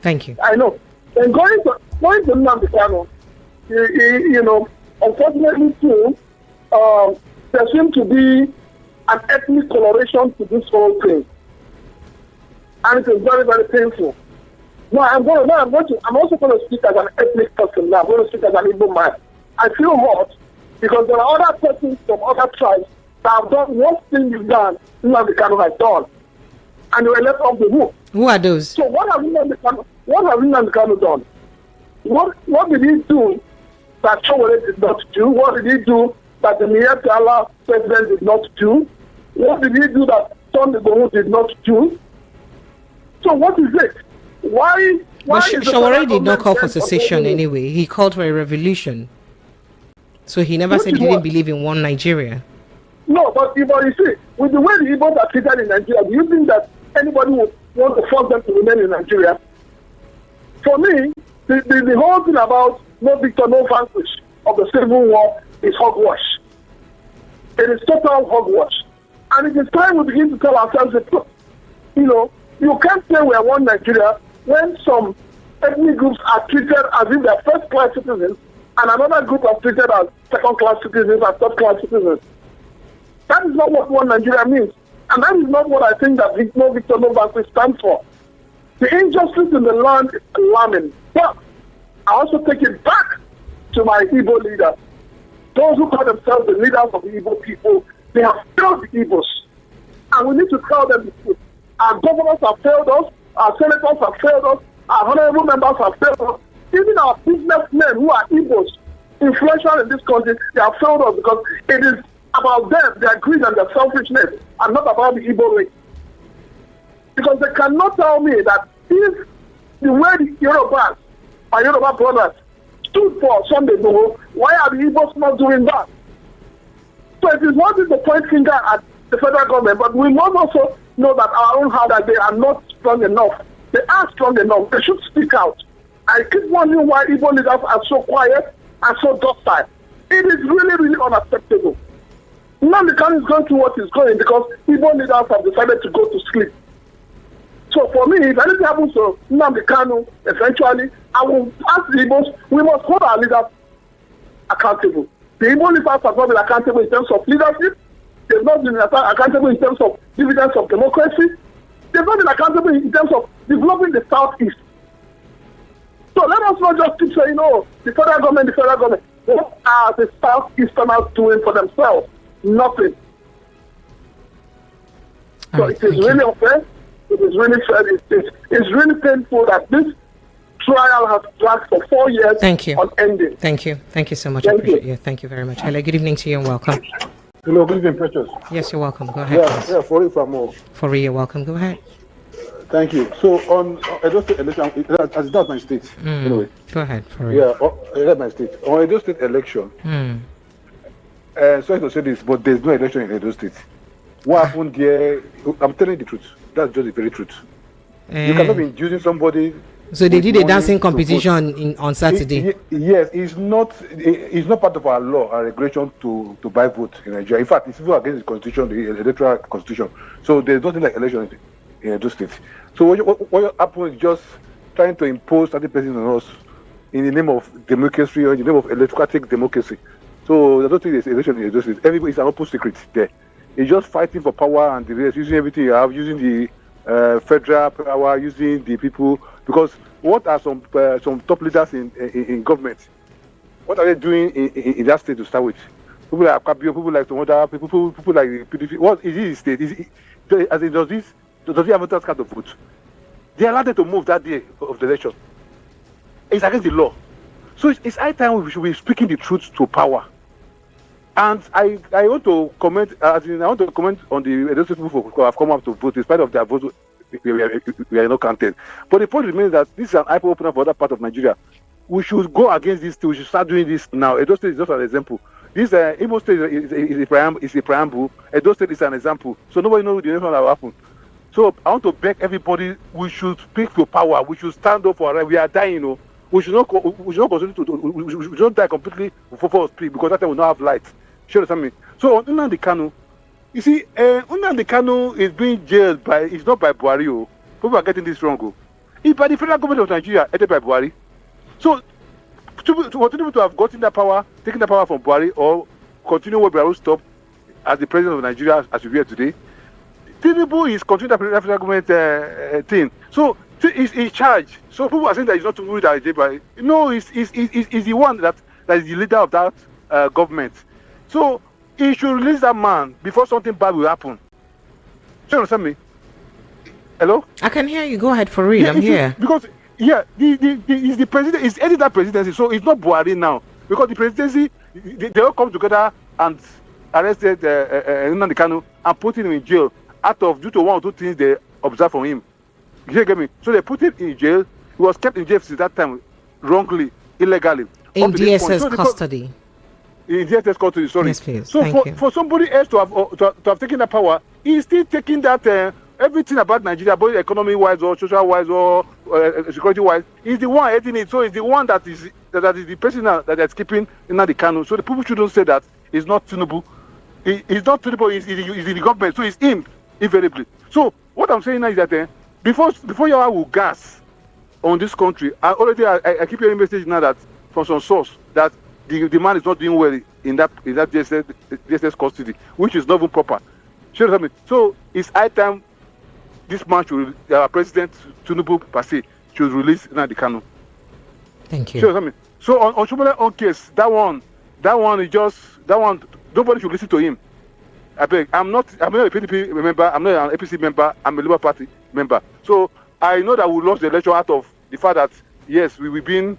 Thank you. I know. And going to Nnamdi Kanu, unfortunately too, there seems to be an ethnic coloration to this whole thing. And it is very, very painful. I'm also going to speak as an ethnic person now. I'm going to speak as an Igbo man. I feel hurt because there are other persons from other tribes that have done what thing you've done, Nnamdi Kanu has done. And they were left off the hook. Who are those? So what has Nnamdi Kanu done? What did he do that Showore did not do? What did he do that the Miyatala president did not do? What did he do that Sunday Igboho did not do? So what is it? Why But is the Shawari federal did not call for government secession complaining? anyway. He called for a revolution. So he never Which said is he didn't what? believe in one Nigeria. No, but you see, with the way the Igbos are treated in Nigeria, do you think that anybody would want to force them to remain in Nigeria? For me, the whole thing about no victor, no vanquish of the Civil War is hogwash. It is total hogwash. And it is time we begin to tell ourselves the truth. You know, you can't say we are one Nigeria when some ethnic groups are treated as if they are first-class citizens and another group are treated as second-class citizens and third-class citizens. That is not what one Nigeria means. And that is not what I think that no victor, no vanquish stands for. The injustice in the land is alarming. But I also take it back to my Igbo leaders. Those who call themselves the leaders of the Igbo people, they have failed the Igbos. And we need to tell them the truth. Our governors have failed us, our senators have failed us, our honorable members have failed us. Even our businessmen who are Igbos, influential in this country, they have failed us because it is about them, their greed and their selfishness, and not about the Igbo race. Because they cannot tell me that if the way the Yorubas, my Yoruba brothers, stood for Sunday Igboho, why are the Igbos not doing that? So it is not just to point finger at the federal government, but we must also know that our own heart, that they are not strong enough. They are strong enough. They should speak out. I keep wondering why Igbo leaders are so quiet and so docile. It is really, really unacceptable. Nnamdi Kanu is going through what he's going because Igbo leaders have decided to go to sleep. So for me, if anything happens to Nnamdi Kanu, eventually, I will ask the Igbos, we must hold our leaders accountable. The Igbo leaders have not been accountable in terms of leadership. They've not been accountable in terms of dividends of democracy. They've not been accountable in terms of developing the Southeast. So let us not just keep saying, oh, the federal government. What are the Southeasterners doing for themselves? Nothing. So it is really unfair. It is really fair. It's really painful that this trial has dragged for 4 years. Thank you. Unending. Thank you. Thank you so much. Thank I appreciate you. you. Thank you very much. Hello, good evening to you and welcome. Hello, good evening, Precious. Yes, you're welcome. Go ahead. Yeah, for it for more. For real, you're welcome. Go ahead. Thank you. So on Edo State election, as that's my state. Anyway. Go ahead. For real. Yeah, that's my state. On Edo State election, sorry to say this, but there's no election in Edo State. What happened there? I'm telling you the truth. That's just the very truth. You cannot be using somebody. So they did a dancing competition on Saturday. Yes, it's not part of our law and regulation to buy vote in Nigeria. In fact, it's even against the constitution, the electoral constitution. So there's nothing like election in Edo State. So what happened is just trying to impose certain person on us in the name of democracy or in the name of electrocratic democracy. So I don't think there's election in Edo State. Everybody is an open secret there. It's just fighting for power and the rest, using everything you have, using the federal power, using the people. Because what are some top leaders in government? What are they doing in that state to start with? People like Akabio, people like some other people like the PDP. What is this state? Does he have a card of vote? They allowed them to move that day of the election. It's against the law. So it's high time we should be speaking the truth to power. And I want to comment. I want to comment on those people who have come up to vote in spite of their vote. We are not counted. But the point remains that this is an eye opener for other part of Nigeria. We should go against this. We should start doing this now. Edo State is just an example. This Imo State is a preamble. Edo State is an example. So nobody knows the next one that will happen. So I want to beg everybody. We should speak to power. We should stand up for our right. We are dying. You know. We should not continue to. We should not die completely before speak because that time we will not have light. Sure, something. So on Nnamdi Kanu, you see, Nnamdi Kanu is being jailed it's not by Buhari. People are getting this wrong. It's by the federal government of Nigeria, headed by Buhari. So, to continue to have gotten that power, taking that power from Buhari, or continue what Buhari stop as the president of Nigeria as we are today, Tinubu is continuing the federal government thing. So, he's in charge. So, people are saying that he's not to rule that Buhari. No, he's the one that is the leader of that government. So, he should release that man before something bad will happen. Do you understand me? Hello? I can hear you. Go ahead, for real. I'm here. Because, he's the president. He's heading that presidency. So, it's not Buhari now. Because the presidency, they all come together and arrested Nnamdi Kanu and put him in jail due to one or two things they observed from him. You get me? So they put him in jail. He was kept in jail since that time, wrongly, illegally. In DSS custody. In DSS custody, sorry. Yes, please. So Thank for somebody else to have taken that power, he's still taking that everything about Nigeria, both economy-wise or social-wise or security-wise. He's the one heading it. So he's the one that is the person that is keeping Nnamdi Kanu. So the people shouldn't say that it's not Tinubu. He's not Tinubu. He's in the government. So it's him invariably. So what I'm saying now is that before you will gas on this country, I keep hearing message now that from some source that the man is not doing well in that DSS custody, which is not even proper. So it's high time this man should, President Tinubu per se, should release Nnamdi Kanu. Thank you. So on Shumale's own case, that one is just nobody should listen to him. I beg. I'm not a PDP member. I'm not an APC member. I'm a Labour Party member. So I know that we lost the election out of the fact that yes, we've been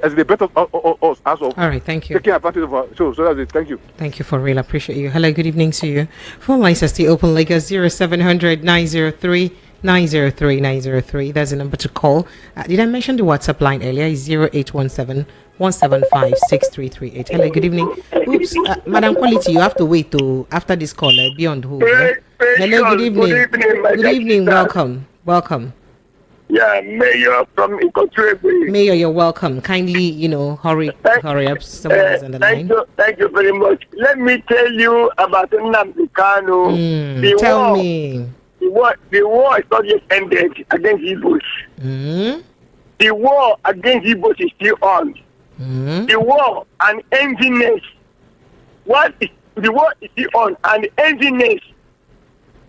as the better us as of. All right, thank you. Taking advantage of our show. So that's it. Thank you. Thank you for real. Appreciate you. Hello, good evening to you. Phone lines are still open. Lagos 0700 903 903 903. That's the number to call. Did I mention the WhatsApp line earlier? It's 0817 175 6338. Hello, good evening. Oops, Madam Quality, you have to wait to after this call. Be on hold. Yeah? Hello, good evening. Good evening. Welcome. Yeah, Mayor from Ikotrebe. Mayor, you're welcome. Kindly, hurry up. Someone is on the line. Thank you very much. Let me tell you about Nnamdi Kanu. Tell me. The war is not yet ended against Igbos. The war against Igbos is still on. The war and enviness. The war is still on, and enviness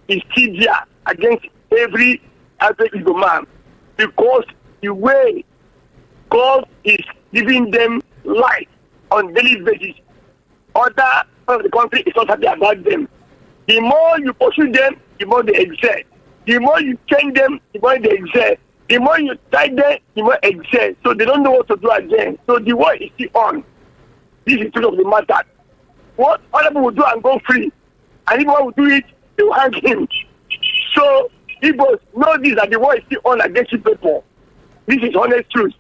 is still there against every Igbo man, because the way God is giving them life on daily basis, other part of the country is not happy about them. The more you pursue them, the more they excel. The more you train them, the more they excel. The more you tie them, the more excel. So they don't know what to do again. So the war is still on. This is truth of the matter. What other people will do and go free, and if one will do it, they will hang him. So people know this, that the war is still on against people. This is honest truth.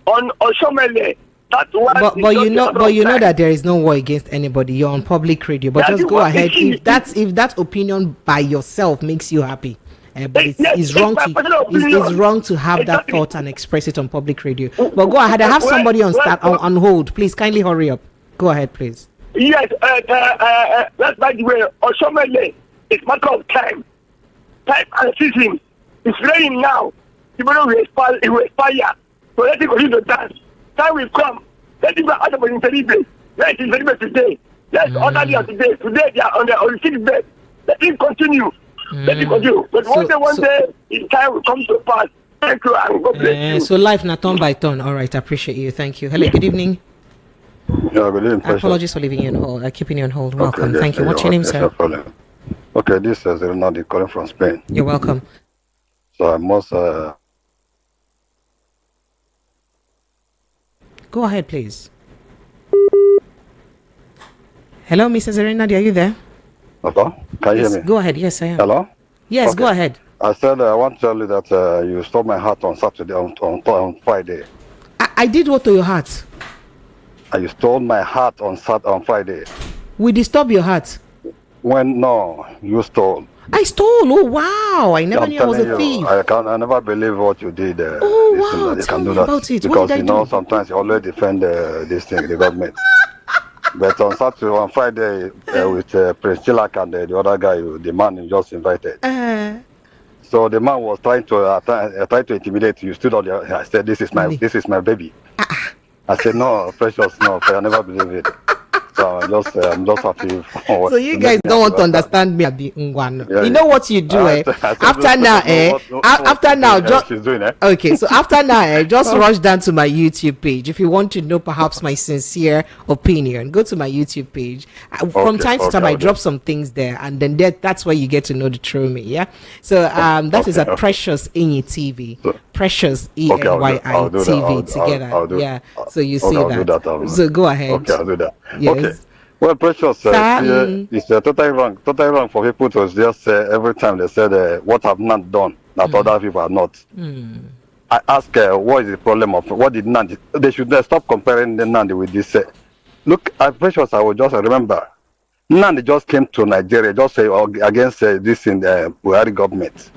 On Oshomele, that's one. But you know that there is no war against anybody. You're on public radio, but just go ahead. If that opinion by yourself makes you happy, but it's wrong to have that thought and express it on public radio. But go ahead. I have somebody on hold. Please kindly hurry up. Go ahead, please. Yes, that's by the way. Oshomele, it's matter of time. Time and season. It's raining now. People will expire. So let it continue to dance. Time will come. Let it go out of Intellibe. Let it Intellibe today. Let's order them today. Today they are on the sick bed. Let it continue. Let it continue. But one day, in time will come to pass. Thank you and God bless you. So life not turn by turn. All right, I appreciate you. Thank you. Hello, good evening. Yeah, good evening. Apologies for leaving you on hold. Keeping you on hold. Welcome. Okay, thank you. What's your name, sir? Okay, this is Nnamdi calling from Spain. You're welcome. So I must. Go ahead, please. Hello, Mr. Nnamdi, are you there? Hello? Can you hear me? Go ahead. Yes, I am. Hello? Yes, okay. Go ahead. I said I want to tell you that you stole my heart on Saturday, on Friday. I did what to your heart? You stole my heart on Friday. We disturb your heart? No, you stole. I stole. Oh wow! I never knew I was a thief. I never believe what you did. Oh wow! Tell me about it. Because you know sometimes you always defend this thing, the government. But on Saturday, on Friday, with Prince Chilak and the other guy, the man you just invited. So the man was trying to intimidate you. Stood on the. I said, "This is my baby." I said, "No, precious, no, I never believe it." So I'm just happy. So you guys don't want to understand me, Abi Ngwano. You know what you do, after now, just she's doing it. Okay. So after now, just rush down to my YouTube page if you want to know perhaps my sincere opinion. Go to my YouTube page. From time to time, I drop some things there, and then that's where you get to know the true me. Yeah. So that is a Precious Inyi TV. Precious ENYI TV together. Yeah. So you see that. So go ahead. Okay, I'll do that. Yes. Okay. Well, Precious, it's totally wrong for people to just say every time they say what have not done that other people are not. I ask what is the problem of what did Nnamdi? They should stop comparing the Nnamdi with this. Look, at precious, I will just remember. Nnamdi just came to Nigeria, just against this in the Buhari government.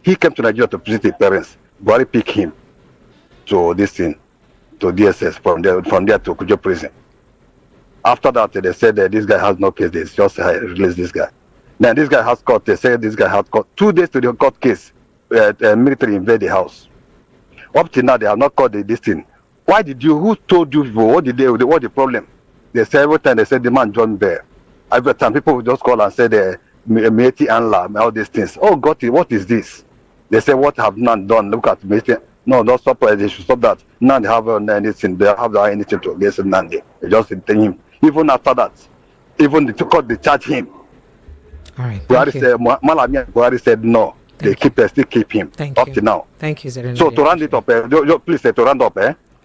He came to Nigeria to visit his parents. Buhari picked him to this thing, to DSS, from there to Kujo prison. After that, they said that this guy has no case. They just released this guy. Then this guy has court. They said this guy has court. 2 days to the court case, military invade the house. Up till now, they have not caught this thing. Why did you? Who told you? What did they? What the problem? They said every time they said the man John Bear. Every time people would just call and say the Meiti Anla, all these things. Oh God, what is this? They say what have none done? Look at Meiti. No, don't stop. They should stop that. None have anything. They have anything to against Nnamdi. They just detain him. Even after that, even the court they charge him. All right. Buhari said no. They still keep him up to now. Thank you, Zerina. So to round it up, please to round up.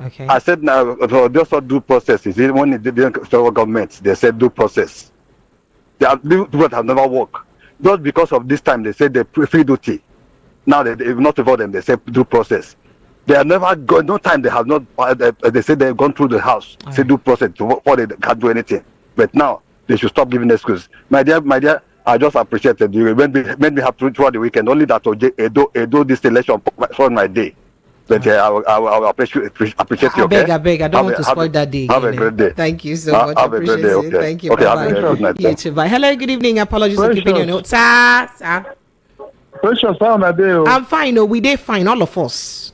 Okay. I said now just due processes. When the federal government, they said due process. People have never worked. Just because of this time, they said they free duty. Now they not about them. They say due process. They have never gone. No time they have not. They said they've gone through the house. Say due process before they can't do anything. But now they should stop giving excuses. My dear. I just appreciated you. Made me happy throughout the weekend. Only that Edo this election for my day. But I will appreciate you. I beg. I don't want to spoil that day. Have a great day. Thank you so much. Have a great day. Okay. Thank you. Okay, Bye-bye. have a good night. You too. Bye. Hello, good evening. Apologies for keeping your notes. Sir. Precious, how are you? I'm fine. We did fine, all of us.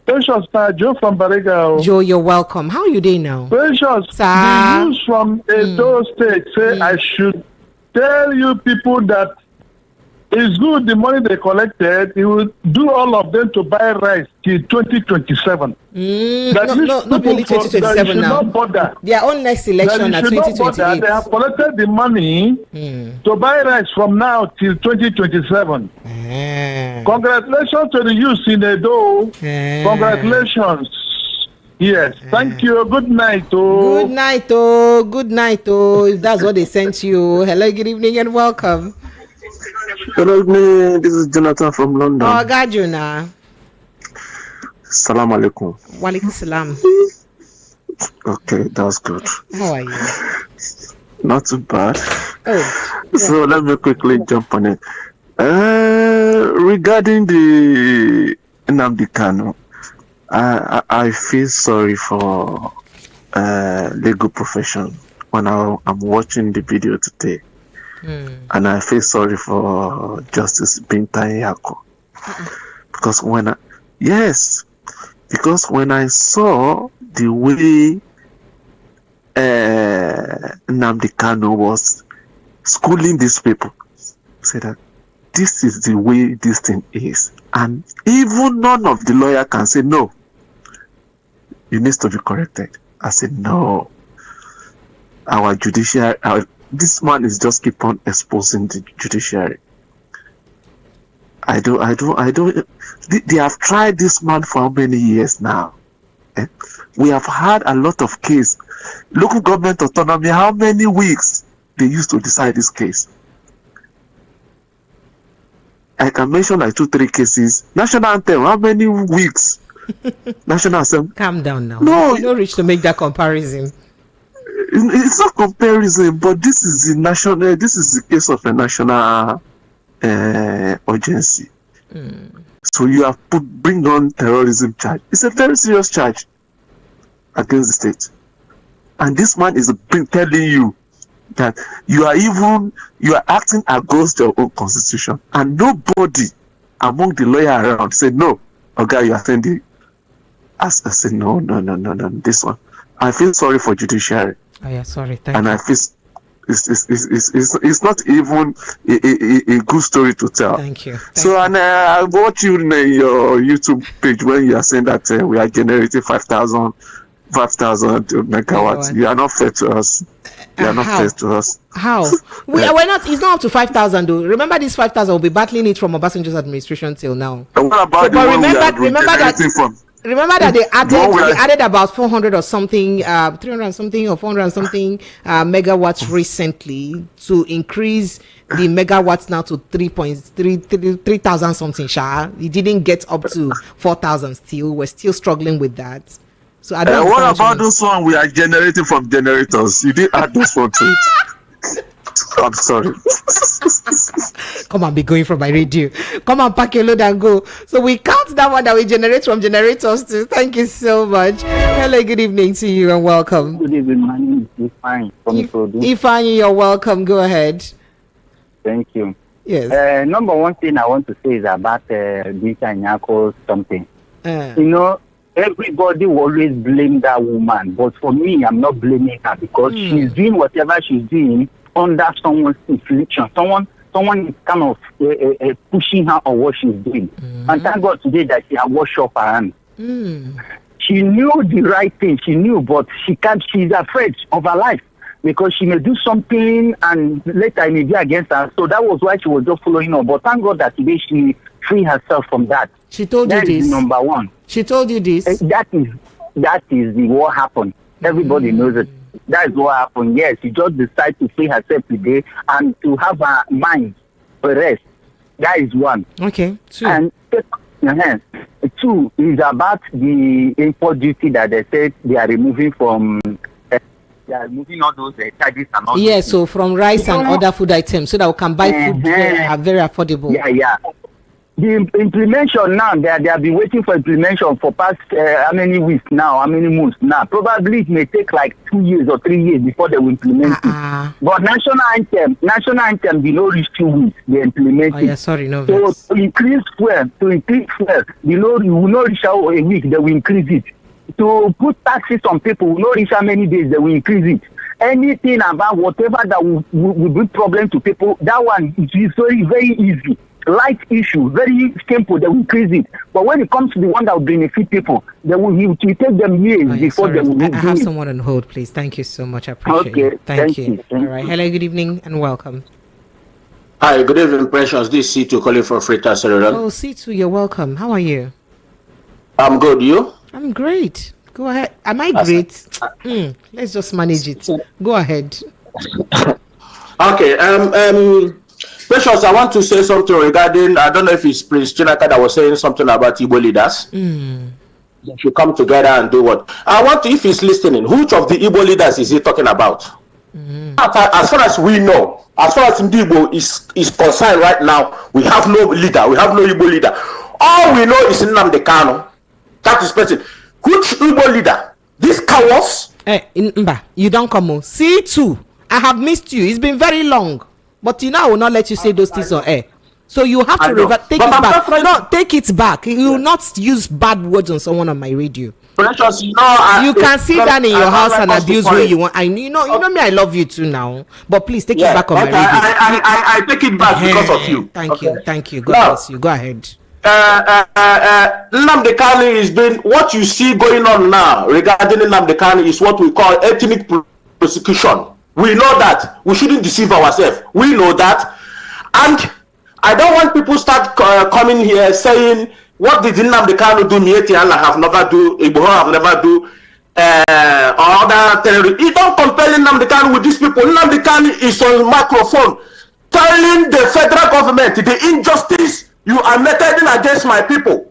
Precious, Joe from Barega. Joe, you're welcome. How are you doing now? Precious, the news from Edo State say I should tell you people that it's good the money they collected, he will do all of them to buy rice till 2027. Not really 2027 now. Not bother. Their own next election at 2028. They have collected the money to buy rice from now till 2027. Congratulations to the youth in Edo. Congratulations. Yes, thank you. Good night. Good night. If that's what they sent you. Hello, good evening and welcome. Hello, this is Jonathan from London. Oh, God, Jonah. Salam alaikum. Walaikum salam. Okay, that's good. How are you? Not too bad. Oh. So let me quickly jump on it. Regarding the Nnamdi Kanu, I feel sorry for legal profession when I'm watching the video today. And I feel sorry for Justice Binta and Nyako. Because when I saw the way Nnamdi Kanu was schooling these people, say that this is the way this thing is. And even none of the lawyer can say, no, it needs to be corrected. I said, no. Our judiciary, this man is just keep on exposing the judiciary. They have tried this man for how many years now? We have had a lot of cases. Local government autonomy, how many weeks they used to decide this case? I can mention like 2-3 cases. National anthem, how many weeks? National anthem. Calm down now. No, you don't reach to make that comparison. It's not comparison, but this is the case of a national urgency. So you have bring on terrorism charge. It's a very serious charge against the state, and this man is telling you that you are acting against your own constitution, and nobody among the lawyers around said no. Okay, you are saying the. I said no. This one, I feel sorry for judiciary. Oh yeah, sorry. Thank you. I feel it's not even a good story to tell. Thank you. And I watch you in your YouTube page when you are saying that we are generating 5,000 megawatts. You are not fair to us. How? We're not. It's not up to 5,000 though. Remember, this 5,000 will be battling it from Obasanjo's administration till now. What about remember that? Remember that they added about 400 or something, 300 and something or 400 and something megawatts recently to increase the megawatts now to 3,000 something. It didn't get up to 4,000 still. We're still struggling with that. So I don't what about this one we are generating from generators? You didn't add this one to it. I'm sorry. Come on, be going from my radio. Come on, pack your load and go. So we count that one that we generate from generators too. Thank you so much. Hello, good evening to you and welcome. Good evening, my name is Ifeanyi from Ifodu. Ifeanyi, you're welcome. Go ahead. Thank you. Yes. Number one thing I want to say is about Binta and Nyako something. You know, everybody will always blame that woman, but for me, I'm not blaming her because she's doing whatever she's doing under someone's infliction. Someone is kind of pushing her on what she's doing. And thank God today that she has washed off her hands. She knew the right thing. She knew, but she's afraid of her life because she may do something and later it may be against her. So that was why she was just following up. But thank God that today she freed herself from that. She told you this? That is number one. She told you this? That is what happened. Everybody knows it. That is what happened. Yes, she just decided to free herself today and to have her mind for rest. That is one. Okay. Two. And two is about the import duty that they said they are removing from. They are removing all those charges and all. Yeah, so from rice and other food items, so that we can buy food very affordable. Yeah. The implementation now, they have been waiting for implementation for past how many weeks now, how many months now. Probably it may take like 2 years or 3 years before they will implement it. But national anthem, they don't reach 2 weeks, they implement it. Yeah, sorry, no. So to increase fuel, you will not reach out a week, they will increase it. To put taxes on people, will not reach how many days, they will increase it. Anything about whatever that will bring problem to people, that one is very, very easy. Light issue, very simple, they will increase it. But when it comes to the one that will benefit people, it will take them years before they will do it. I have someone on hold, please. Thank you so much. I appreciate it. Thank you. All right. Hello, good evening and welcome. Hi, good evening, Precious. This is C2 calling from Freita Cerebral. Oh, C2, you're welcome. How are you? I'm good. You? I'm great. Go ahead. Am I great? Let's just manage it. Go ahead. Okay. Precious, I want to say something regarding, I don't know if it's Prince Chinaka that was saying something about Igbo leaders. They should come together and do what? I want to, if he's listening, which of the Igbo leaders is he talking about? As far as we know, as far as Igbo is concerned right now, we have no leader, we have no Igbo leader. All we know is Nnamdi Kanu. That is person. Which Igbo leader? This cowards? You don't come on. C2, I have missed you. It's been very long. But you know, I will not let you say those things on air. So you have to take it back. No, take it back. You will not use bad words on someone on my radio. Precious, you can sit down in your house and abuse who you want. You know me. I love you too now. But please take it back on my radio. I take it back because of you. Thank you. God bless you. Go ahead. Nnamdi Kanu is being, what you see going on now regarding Nnamdi Kanu is what we call ethnic persecution. We know that. We shouldn't deceive ourselves. We know that. And I don't want people start coming here saying, what did Nnamdi Kanu do? Mieti Allah have never do, Igbo have never do, or other terrorists. You don't compare Nnamdi Kanu with these people. Nnamdi Kanu is on microphone telling the federal government the injustice you are meting against my people.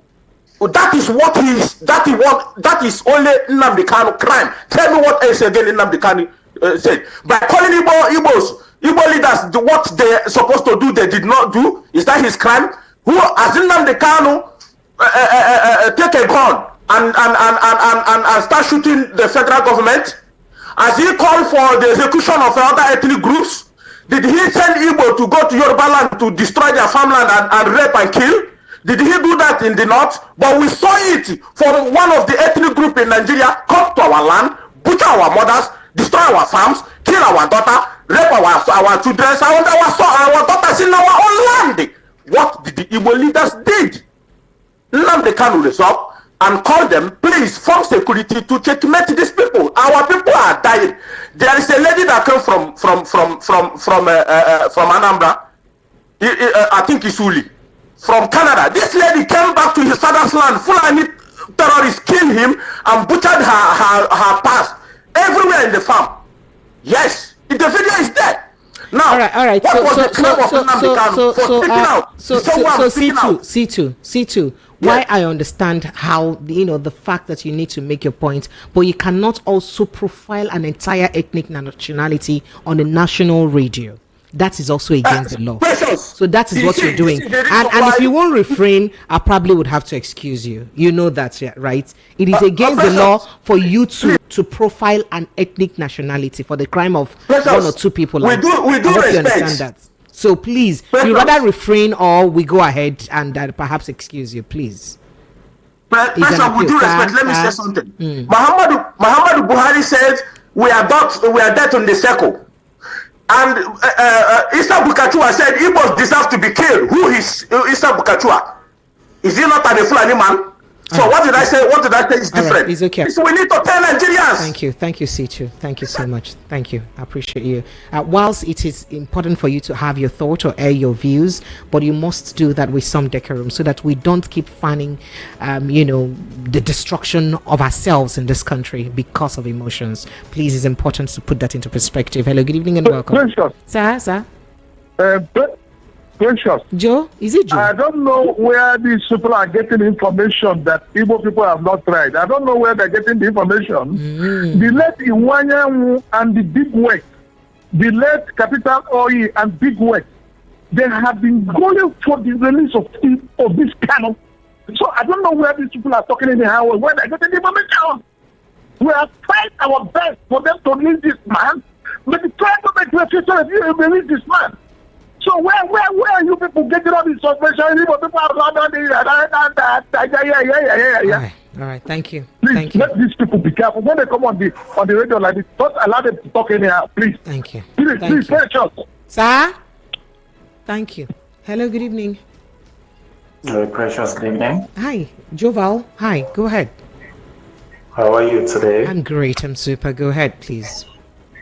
That is what that is only Nnamdi Kanu crime. Tell me what else again Nnamdi Kanu said. By calling Igbo leaders what they're supposed to do, they did not do. Is that his crime? Who has Nnamdi Kanu take a gun and start shooting the federal government? Has he called for the execution of other ethnic groups? Did he send Igbo to go to Yoruba land to destroy their farmland and rape and kill? Did he do that in the north? But we saw it from one of the ethnic group in Nigeria come to our land, butcher our mothers, destroy our farms, kill our daughter, rape our children, our daughters in our own land. What did the Igbo leaders did? Nnamdi Kanu resolve and call them, please form security to checkmate these people. Our people are dying. There is a lady that came from Anambra, I think it's Uli, from Canada. This lady came back to his father's land. Fulani terrorists killed him and butchered her past everywhere in the farm. Yes, the video is there. Now, all right. C2. Why I understand how the fact that you need to make your point, but you cannot also profile an entire ethnic nationality on a national radio. That is also against the law. So that is what you're doing. And if you won't refrain, I probably would have to excuse you. You know that, right? It is against the law for you to profile an ethnic nationality for the crime of one or two people. We do I hope respect. you understand that. So please, you rather refrain or we go ahead and perhaps excuse you, please. With due respect, let me say something. Muhammadu Buhari said we are dead on the circle. And Issa Bukachua said Igbos deserve to be killed. Who is Issa Bukachua? Is he not a Fulani man? So what did I say? What did I say is different? It's okay. So we need to tell Nigerians. Thank you, C2. Thank you so much. Thank you. I appreciate you. Whilst it is important for you to have your thought or air your views, but you must do that with some decorum so that we don't keep fanning, the destruction of ourselves in this country because of emotions. Please, it's important to put that into perspective. Hello, good evening and welcome. Precious. Sir. Precious. Joe? Is it Joe? I don't know where these people are getting information that Igbo people have not tried. I don't know where they're getting the information. The late Iwanyanwu and the Big West, the late Capital Oil and Big West, they have been going for the release of this kind of. So I don't know where these people are talking anyhow, where they're getting the information. We have tried our best for them to release this man, but the try to make the future if you release this man. So where are you people getting all this information? All right. Thank you. Please, Thank you. let these people be careful when they come on the radio like this. Don't allow them to talk anyhow, please. Thank you. Please, precious. Sir? Thank you. Hello, good evening. Precious, good evening. Hi, Joval. Hi, go ahead. How are you today? I'm great. I'm super. Go ahead, please.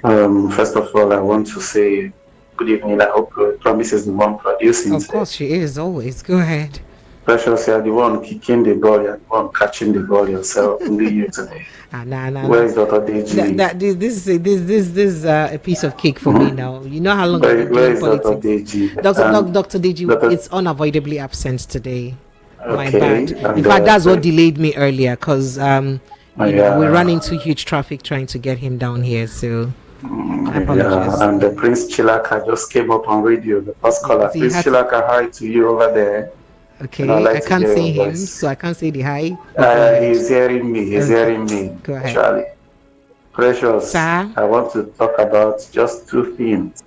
First of all, I want to say good evening. I hope Promise is the one producing. Of course, she is always. Go ahead. Precious, you're the one kicking the ball. You're the one catching the ball yourself. Only you today. Where is Dr. Deji? This is a piece of cake for me now. You know how long I've been where doing is politics. Dr. Deji is unavoidably absent today. My bad. In fact, that's what delayed me earlier because we ran into huge traffic trying to get him down here. So. I apologize. And the Prince Chilaka just came up on radio, the first caller. Prince Chilaka, hi to you over there. Okay, I can't see him, so I can't say the hi. He's hearing me. Hearing me. Go ahead. Charlie. Precious, sir? I want to talk about just two things.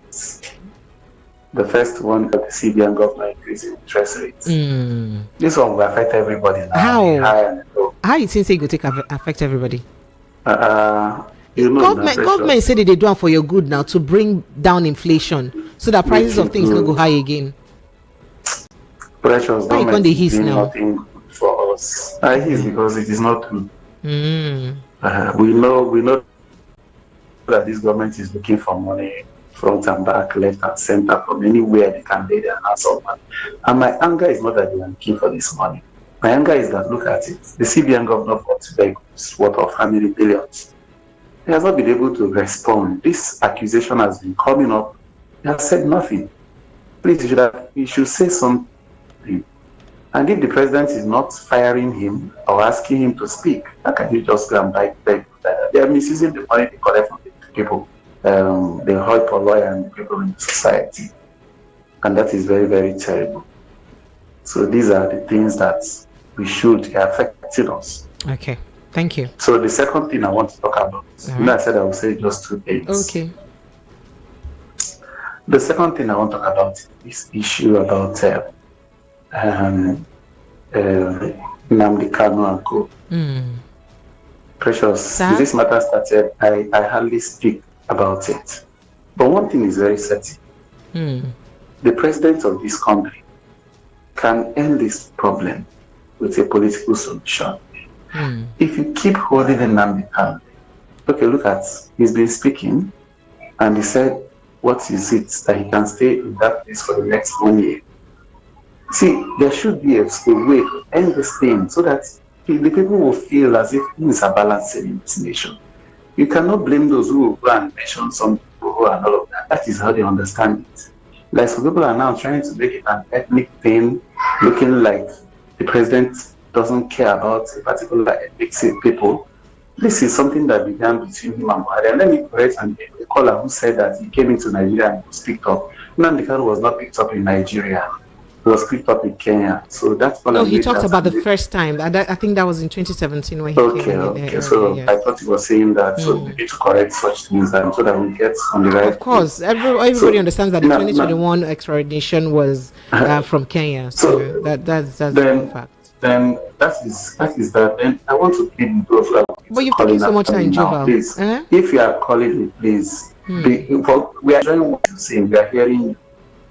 The first one, the CBN government increasing interest rates. This one will affect everybody now. How you think it will affect everybody? Government said they do it for your good now to bring down inflation so that prices of things don't go high again. Precious, government is doing now? Nothing good for us. It's because it is not good. We know that this government is looking for money front and back, left and center, from anywhere they can lay their hands on money. And my anger is not that they are looking for this money. My anger is that, look at it, the CBN governor bought vehicles worth of how many billions. He has not been able to respond. This accusation has been coming up. He has said nothing. Please, you should say something. And if the president is not firing him or asking him to speak, how can you just go and beg? They are misusing the money they collect from the people, the hoi polloi and the people in society. And that is very, very terrible. So these are the things that we should be affecting us. Okay. Thank you. So the second thing I want to talk about, I said I will say just 2 things. Okay. The second thing I want to talk about is issue about Nnamdi Kanu and co. Precious, this matter started, I hardly speak about it. But one thing is very certain. The president of this country can end this problem with a political solution. If you keep holding Nnamdi Kanu, look at, he's been speaking and he said, what is it that he can stay in that place for the next 1 year? See, there should be a way to end this thing so that the people will feel as if things are balancing in this nation. You cannot blame those who will go and mention some people who are not of that. That is how they understand it. Like some people are now trying to make it an ethnic thing, looking like the president doesn't care about a particular ethnic people. This is something that began between him and Buhari. And let me correct a caller who said that he came into Nigeria and was picked up. Nnamdi Kanu was not picked up in Nigeria. He was picked up in Kenya. So that's what he talked about the first time. I think that was in 2017 when he came in. Okay. So yes. I thought he was saying that. So we need to correct such things and so that we get on the right. Of course, everybody understands that the 2021 extradition was from Kenya. So that's a fact. Then that is that. Then I want to plead those who are. But you've taken so much time, Joval. Please, if you are calling me, please. We are enjoying what you say. We are hearing you.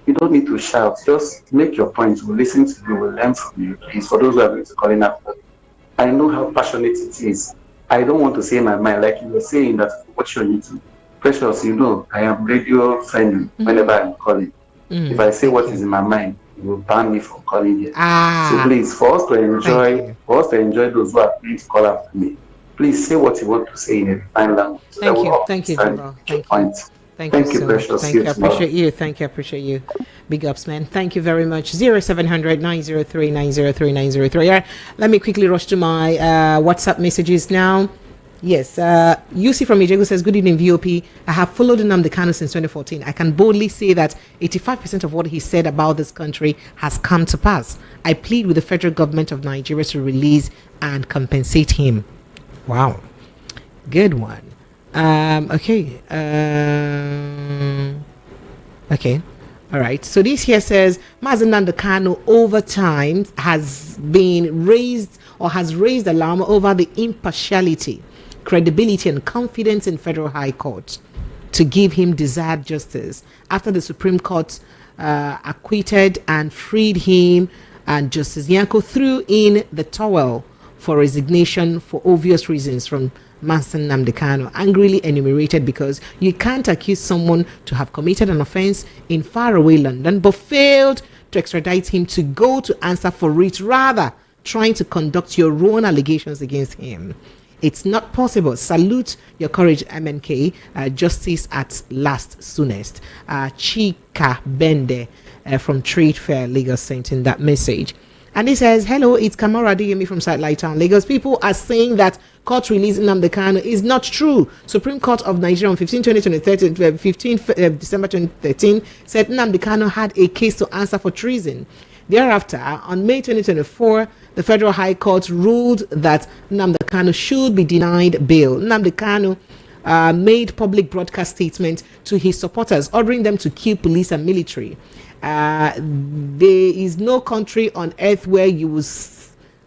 You don't need to shout. Just make your point. We'll listen to you. We'll learn from you. Please, for those who are going to call in after, I know how passionate it is. I don't want to say my mind like you were saying that. What you need to, Precious. You know, I am radio friendly whenever I'm calling. If I say what is in my mind, you will ban me from calling here. So please, for us to enjoy those who are please call after me. Please say what you want to say in a fine language. Thank you, Joval. Thank you, Precious. Thank you, I appreciate you. Thank you, I appreciate you. Big ups, man. Thank you very much. 0700 903 903 903. Let me quickly rush to my WhatsApp messages now. Yes, UC from Ijegu says, good evening, VOP. I have followed Nnamdi Kanu since 2014. I can boldly say that 85% of what he said about this country has come to pass. I plead with the federal government of Nigeria to release and compensate him. Wow. Good one. Okay. Okay. All right. So this here says, Nnamdi Kanu over time has raised alarm over the impartiality, credibility and confidence in federal high court to give him desired justice after the Supreme Court acquitted and freed him, and Justice Nyako threw in the towel for resignation for obvious reasons from Master Nnamdi Kanu, angrily enumerated because you can't accuse someone to have committed an offense in faraway London but failed to extradite him to go to answer for it, rather trying to conduct your own allegations against him. It's not possible. Salute your courage, MNK. Justice at last, soonest. Chika Bende from Trade Fair, Lagos, sent in that message. And he says, hello, it's Kamara Adeyemi from Satellite Town, Lagos. People are saying that court release Nnamdi Kanu is not true. Supreme Court of Nigeria on 15 December 2013 said Nnamdi Kanu had a case to answer for treason. Thereafter, on May 2024, the Federal High Court ruled that Nnamdi Kanu should be denied bail. Nnamdi Kanu made public broadcast statements to his supporters, ordering them to kill police and military. There is no country on earth where you will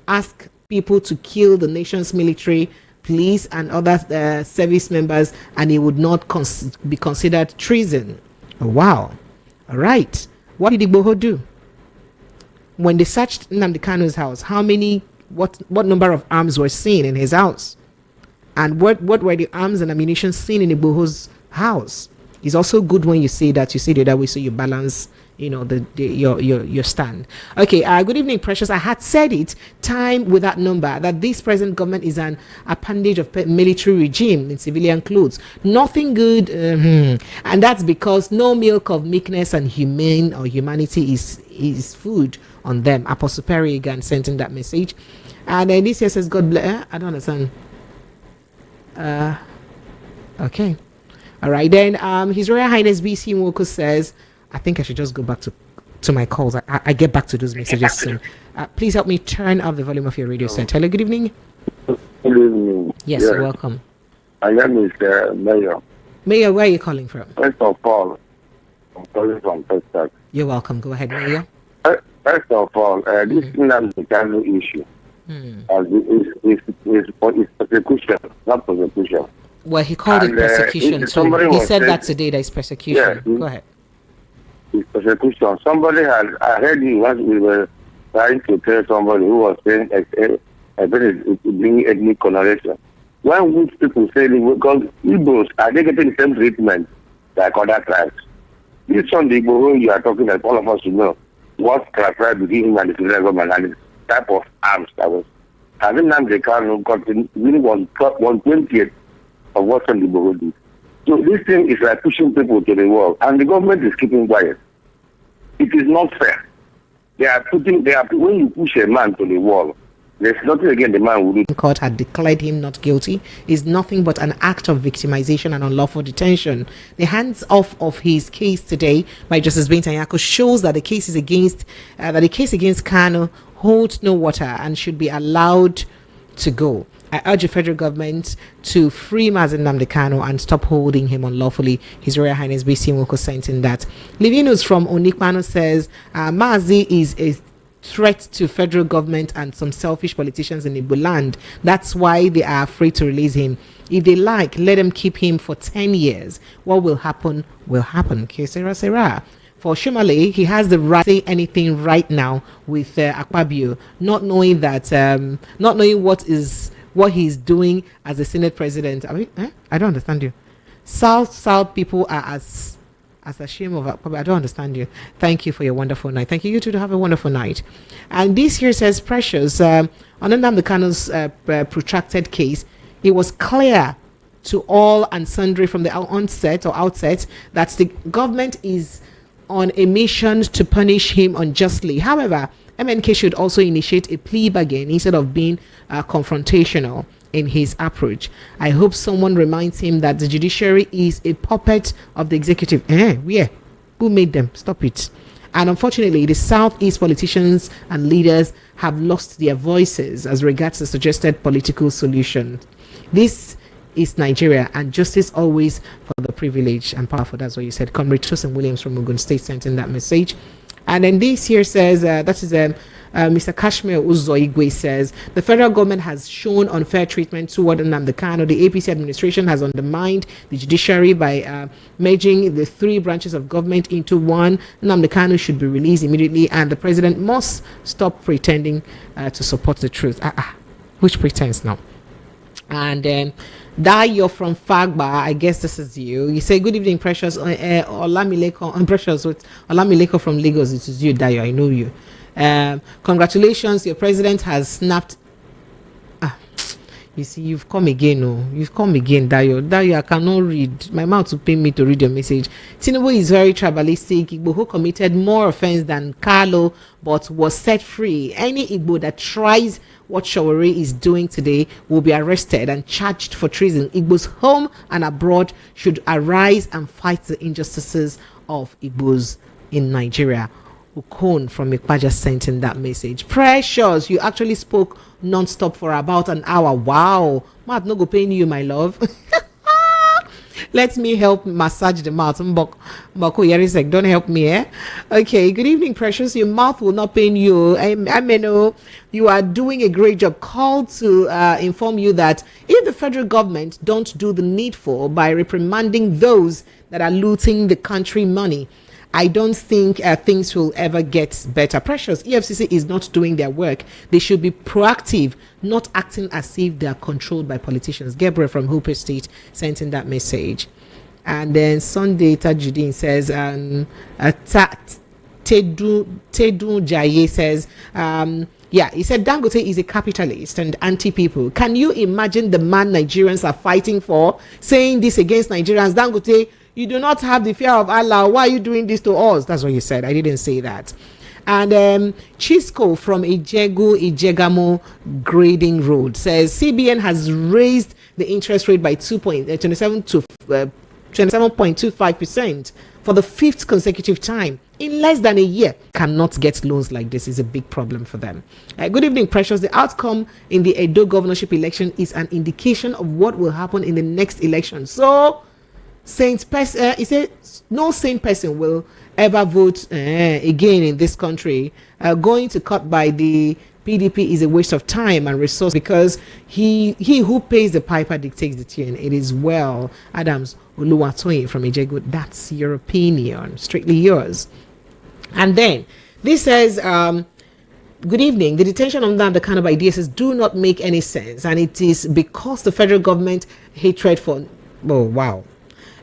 ask people to kill the nation's military, police, and other service members, and it would not be considered treason. Oh, wow. All right. What did Igboho do? When they searched Nnamdi Kanu's house, what number of arms were seen in his house? And what were the arms and ammunition seen in Igboho's house? It's also good when you say that, you say the other way, so you balance, your stand. Okay, good evening, Precious. I had said it time without number that this present government is an appendage of military regime in civilian clothes. Nothing good, and that's because no milk of meekness and humanity is food on them. Apostle Perry again sent in that message. And then this here says, God bless. I don't understand. Okay. All right, then His Royal Highness BC Nwoko says, I think I should just go back to my calls. I get back to those messages soon. Please help me turn up the volume of your radio set. Hello, good evening. Good evening. Yes, you're welcome. My name is Mayor. Mayor, where are you calling from? First of all, I'm calling from Texas. You're welcome. Go ahead, Mayor. First of all, this Nnamdi Kanu issue is persecution, not persecution. Well, he called it persecution too. He said that today, that is persecution. Yeah, go ahead. It's persecution. I heard you once we were trying to tell somebody who was saying bringing ethnic coloration. When which people say, because Igbos, are they getting the same treatment like other tribes? This on the Igbo you are talking about, all of us should know what tribe between him and the federal government and the type of arms that was I think Nnamdi Kanu got really 1/20th of what Sunday Igboho did. So this thing is like pushing people to the wall, and the government is keeping quiet. It is not fair. When you push a man to the wall, there's nothing again the man will do. Court had declared him not guilty is nothing but an act of victimization and unlawful detention. The hands off of his case today by Justice Binta Nyako shows that the case against Kanu holds no water and should be allowed to go. I urge the federal government to free Nnamdi Kanu and stop holding him unlawfully. His Royal Highness B.C. Nwoko sent in that. Livinus from Onikpano says Mazi is a threat to federal government and some selfish politicians in Igbo land. That's why they are afraid to release him. If they like, let them keep him for 10 years. What will happen will happen. Sarah. For Shomale, he has the right to say anything right now with Akpabio, not knowing what he's doing as a Senate president. I don't understand you. South people are as ashamed of Akpabio. I don't understand you. Thank you for your wonderful night. Thank you. You too, to have a wonderful night. And this here says, Precious, on Nnamdi Kanu's protracted case, it was clear to all and sundry from the outset that the government is on a mission to punish him unjustly. However, MNK should also initiate a plea bargain instead of being confrontational in his approach. I hope someone reminds him that the judiciary is a puppet of the executive. Yeah. Who made them? Stop it. And unfortunately, the Southeast politicians and leaders have lost their voices as regards the suggested political solution. This is Nigeria, and justice always for the privileged and powerful. That's what you said. Comrade Tosin Williams from Ogun State sent in that message. And then this here says, Mr. Kashmir Uzoigwe says, the federal government has shown unfair treatment toward Nnamdi Kanu. The APC administration has undermined the judiciary by merging the three branches of government into one. Nnamdi Kanu should be released immediately, and the president must stop pretending to support the truth. Which pretense now? And then Dayo from Fagba, I guess this is you. You say, good evening, Precious. Olamileko, Precious with Olamileko from Lagos. It is you, Dayo. I know you. Congratulations, your president has snapped. You see, you've come again. You've come again, Dayo, I cannot read. My mouth will pay me to read your message. Tinubu is very tribalistic. Igbo who committed more offense than Carlo, but was set free. Any Igbo that tries what Shawari is doing today will be arrested and charged for treason. Igbos home and abroad should arise and fight the injustices of Igbos in Nigeria. Ukon from Ikpaja sent in that message. Precious, you actually spoke non-stop for about an hour. Wow. Mouth no go pain you, my love. Let me help massage the mouth. Don't help me, eh? Okay, good evening, Precious. Your mouth will not pain you. I mean, you are doing a great job. Called to inform you that if the federal government don't do the needful by reprimanding those that are looting the country money, I don't think things will ever get better. Precious, EFCC is not doing their work. They should be proactive, not acting as if they are controlled by politicians. Gabriel from Hooper State sent in that message. And then Sunday Tajudin says, Tedu Jaye says, he said Dangote is a capitalist and anti-people. Can you imagine the man Nigerians are fighting for, saying this against Nigerians? Dangote, you do not have the fear of Allah. Why are you doing this to us? That's what you said. I didn't say that. And Chisco from Ijegamo Grading Road says CBN has raised the interest rate by 27 to 27.25% for the fifth consecutive time in less than a year. Cannot get loans like this is a big problem for them. Good evening, Precious. The outcome in the Edo governorship election is an indication of what will happen in the next election. So he said no sane person will ever vote again in this country. Going to cut by the PDP is a waste of time and resource, because he who pays the piper dictates the tune. It is well. Adams Oluwatoyin from Ejegu. That's your opinion, strictly yours. And then this says, good evening. The detention of Nnamdi Kanu by DSS do not make any sense, and it is because the federal government hatred for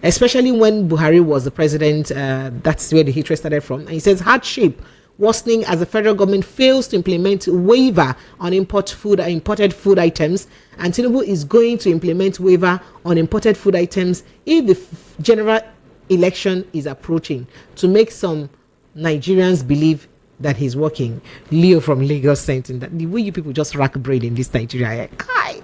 especially when Buhari was the president. That's where the hatred started from. And he says hardship worsening as the federal government fails to implement waiver on imported food items, and Tinubu is going to implement waiver on imported food items if the general election is approaching to make some Nigerians believe that he's working. Leo from Lagos sent in that the way you people just rack brain in this Nigeria. Kai,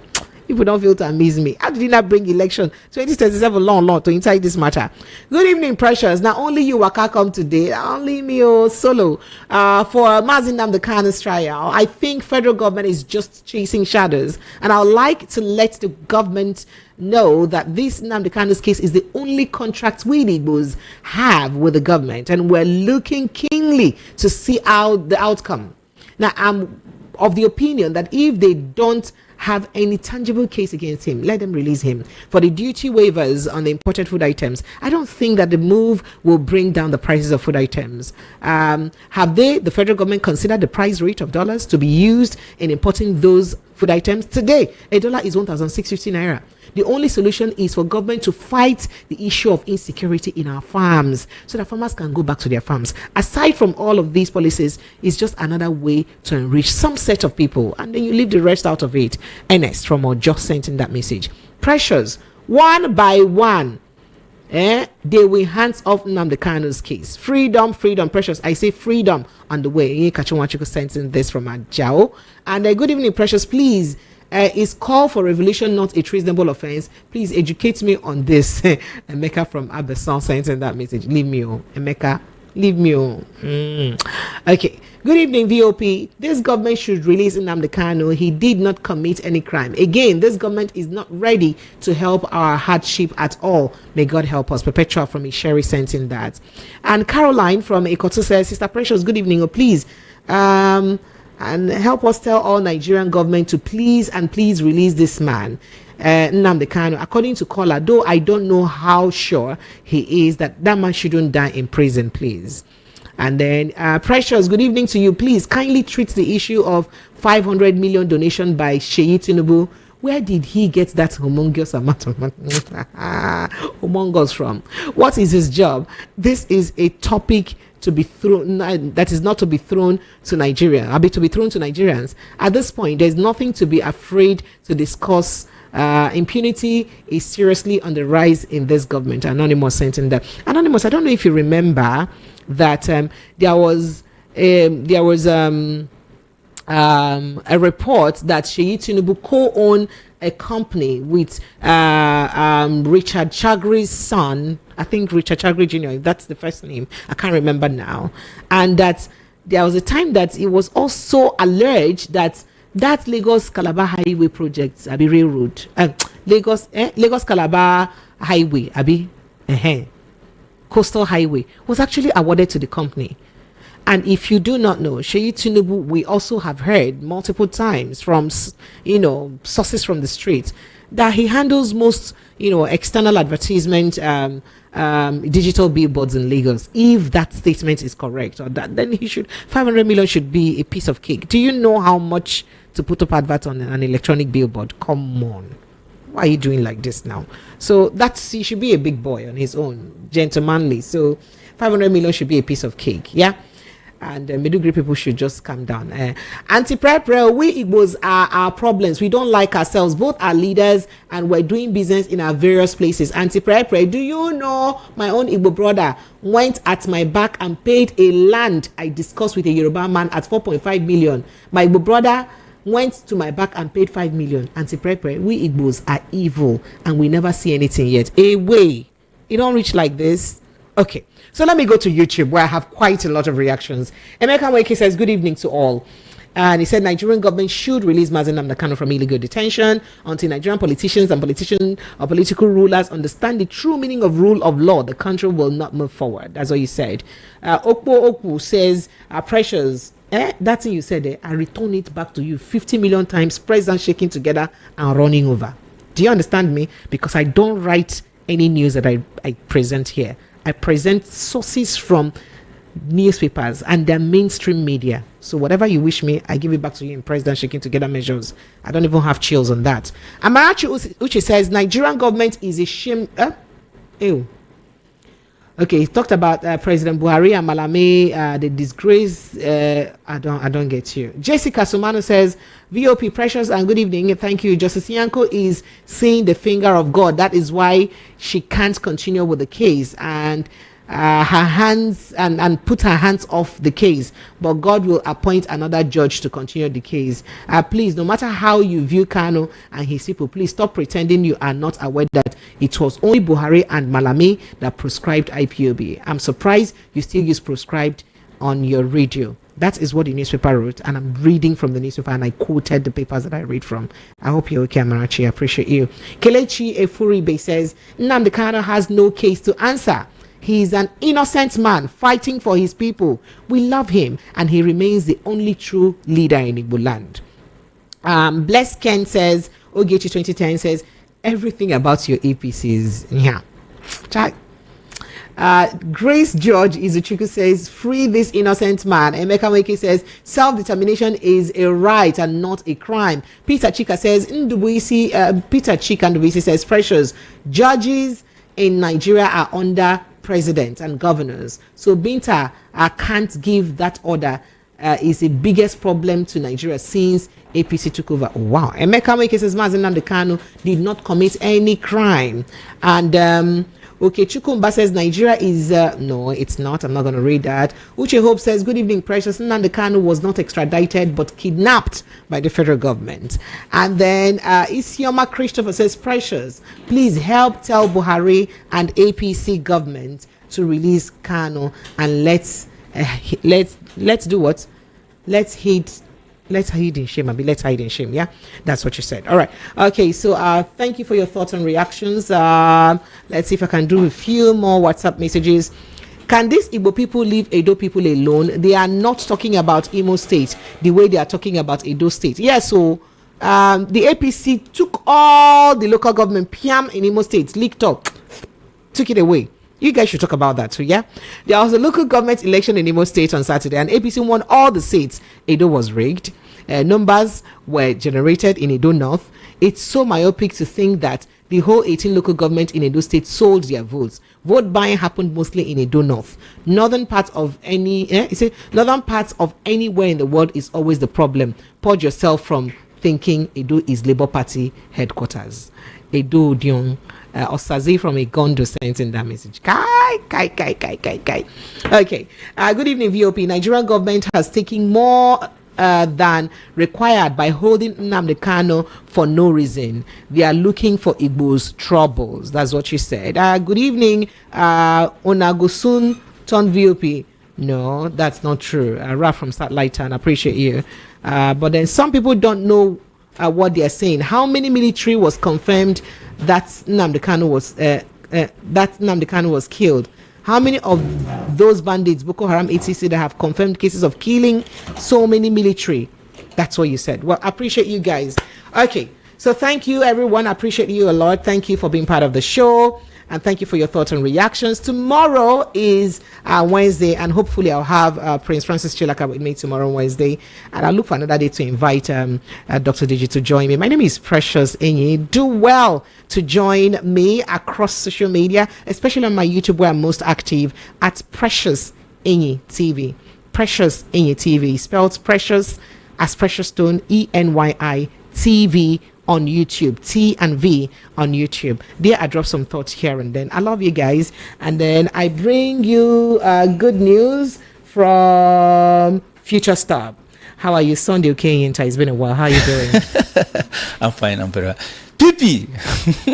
people don't feel to amaze me. How did he not bring election 2037 long to inside this matter? Good evening, precious. Now only you waka come today. Only me solo. For Nnamdi Kanu's trial, I think federal government is just chasing shadows, and I would like to let the government know that this Nnamdi Kanu's case is the only contract we Igbos have with the government, and we're looking keenly to see out the outcome. Now, I'm of the opinion that if they don't have any tangible case against him, let them release him. For the duty waivers on the imported food items, I don't think that the move will bring down the prices of food items. Have the federal government, considered the price rate of dollars to be used in importing those food items? Today, a dollar is 1,650 naira. The only solution is for government to fight the issue of insecurity in our farms so that farmers can go back to their farms. Aside from all of these policies, it's just another way to enrich some set of people, and then you leave the rest out of it. Ernest from Ojo sent in that message. Precious, one by one, they will hands off Nnamdi Kanu's case. Freedom, precious. I say freedom on the way. Kachunwachuku sent in this from Ajao. And good evening, precious. Please, is call for revolution not a treasonable offense? Please educate me on this. Emeka from Abesan sent in that message. Leave me, Emeka. Leave me. Okay. Good evening, VOP. This government should release Nnamdi Kanu. He did not commit any crime. Again, this government is not ready to help our hardship at all. May God help us. Perpetua from Isheri sent in that. And Caroline from Ikotu says, Sister Precious, good evening. Please, and help us tell all Nigerian government to please release this man, Nnamdi Kanu. According to caller, though I don't know how sure he is, that man shouldn't die in prison, please. And then Precious, good evening to you. Please kindly treat the issue of 500 million donation by Sheyi Tinubu. Where did he get that humongous amount of money humongous from? What is his job? This is a topic to be thrown, that is not to be thrown to Nigeria, to be thrown to Nigerians. At this point, there's nothing to be afraid to discuss. Impunity is seriously on the rise in this government. Anonymous sent in that. Anonymous, I don't know if you remember that there was a report that Sheyi Tinubu co-owned a company with Richard Chagri's son. I think Richard Chagri Jr., that's the first name. I can't remember now. And that there was a time that it was also alleged that Lagos Calabar Highway project, railroad, Lagos Calabar Highway, coastal highway, was actually awarded to the company. And if you do not know, Sheyi Tinubu, we also have heard multiple times from, sources from the streets, that he handles most, external advertisement, digital billboards in Lagos. If that statement is correct, or that, then 500 million should be a piece of cake. Do you know how much to put up advert on an electronic billboard? Come on. Why are you doing like this now? So he should be a big boy on his own, gentlemanly. So 500 million should be a piece of cake. Yeah. And Medugri people should just calm down. Anti-prepare, we Igbos are our problems. We don't like ourselves, both our leaders, and we're doing business in our various places. Anti-prepare, do you know my own Igbo brother went at my back and paid a land I discussed with a Yoruba man at 4.5 million. My Igbo brother went to my back and paid 5 million. Anti-prepare, we Igbos are evil and we never see anything yet. Away. It don't reach like this. Okay. So let me go to YouTube, where I have quite a lot of reactions. Emeka Weke says, good evening to all. And he said, Nigerian government should release Nnamdi Kanu from illegal detention until Nigerian politicians and political rulers understand the true meaning of rule of law. The country will not move forward. That's what you said. Okpo says, Precious, that thing you said, I return it back to you 50 million times, president shaking together and running over. Do you understand me? Because I don't write any news that I present here. I present sources from newspapers and their mainstream media. So whatever you wish me, I give it back to you in president shaking together measures. I don't even have chills on that. Amarachi Uche says, Nigerian government is a shame. Okay, he talked about President Buhari and Malame, the disgrace. I don't get you. Jessica Sumano says, VOP precious and good evening. Thank you. Justice Nyako is seeing the finger of God. That is why she can't continue with the case and her hands and put her hands off the case. But God will appoint another judge to continue the case. Please, no matter how you view Kanu and his people, please stop pretending you are not aware that it was only Buhari and Malame that prescribed IPOB. I'm surprised you still use prescribed on your radio. That is what the newspaper wrote, and I'm reading from the newspaper, and I quoted the papers that I read from. I hope you're okay, Amarachi. I appreciate you. Kelechi Efuribe says, Nnamdi Kanu has no case to answer. He is an innocent man fighting for his people. We love him, and he remains the only true leader in Igbo land. Bless Ken says, Ogechi 2010 says, everything about your APCs. Yeah. Grace George Izuchuku says, free this innocent man. Emeka Weke says, self-determination is a right and not a crime. Peter Chika says, Peter Chika Ndubuisi says, precious judges in Nigeria are under president and governors. So Binta can't give that order. Is the biggest problem to Nigeria since APC took over. Wow. Emeka Weke says, Nnamdi Kanu did not commit any crime. And okay, Chukumba says Nigeria is no, it's not. I'm not going to read that. Uche Hope says, good evening, precious. Nnamdi Kanu was not extradited but kidnapped by the federal government. And then Isioma Christopher says, precious, please help tell Buhari and APC government to release Kanu and let's do what? Let's hide in shame. Let's hide in shame. Yeah, that's what you said. All right. Okay. So thank you for your thoughts and reactions. Let's see if I can do a few more WhatsApp messages. Can these Igbo people leave Edo people alone? They are not talking about Imo State the way they are talking about Edo State. Yeah. So the APC took all the local government PM in Imo State, leaked up, took it away. You guys should talk about that too, yeah? There was a local government election in Imo State on Saturday, and APC won all the seats. Edo was rigged. Numbers were generated in Edo North. It's so myopic to think that the whole 18 local government in Edo State sold their votes. Vote buying happened mostly in Edo North. Northern parts of anywhere in the world is always the problem. Purge yourself from thinking Edo is Labour Party headquarters. Edo Dion. Osaze from a Gondo sent in that message. Kai. Okay. Good evening, VOP. Nigerian government has taken more than required by holding Nnamdi Kanu for no reason. They are looking for Igbo's troubles. That's what she said. Good evening, Onagosun Ton VOP. No, that's not true. Raf from Satellite Town. I appreciate you. But then some people don't know what they are saying. How many military was confirmed that Nnamdi Kanu was killed? How many of those bandits, Boko Haram, etc., that have confirmed cases of killing so many military? That's what you said. Well, I appreciate you guys. Okay, so thank you, everyone. I appreciate you a lot. Thank you for being part of the show. And thank you for your thoughts and reactions. Tomorrow is Wednesday, and hopefully I'll have Prince Francis Chilaka with me tomorrow Wednesday. And I'll look for another day to invite Dr. Digi to join me. My name is Precious Enyi. Do well to join me across social media, especially on my YouTube where I'm most active, at Precious Enyi TV. Precious Enyi TV, spelled Precious as Precious Stone, ENYI TV on YouTube, T and V on YouTube. There I drop some thoughts here and then. I love you guys. And then I bring you good news from Future Star. How are you, Sunday? Okay, it's been a while. How are you doing? I'm fine. I'm very Pipi.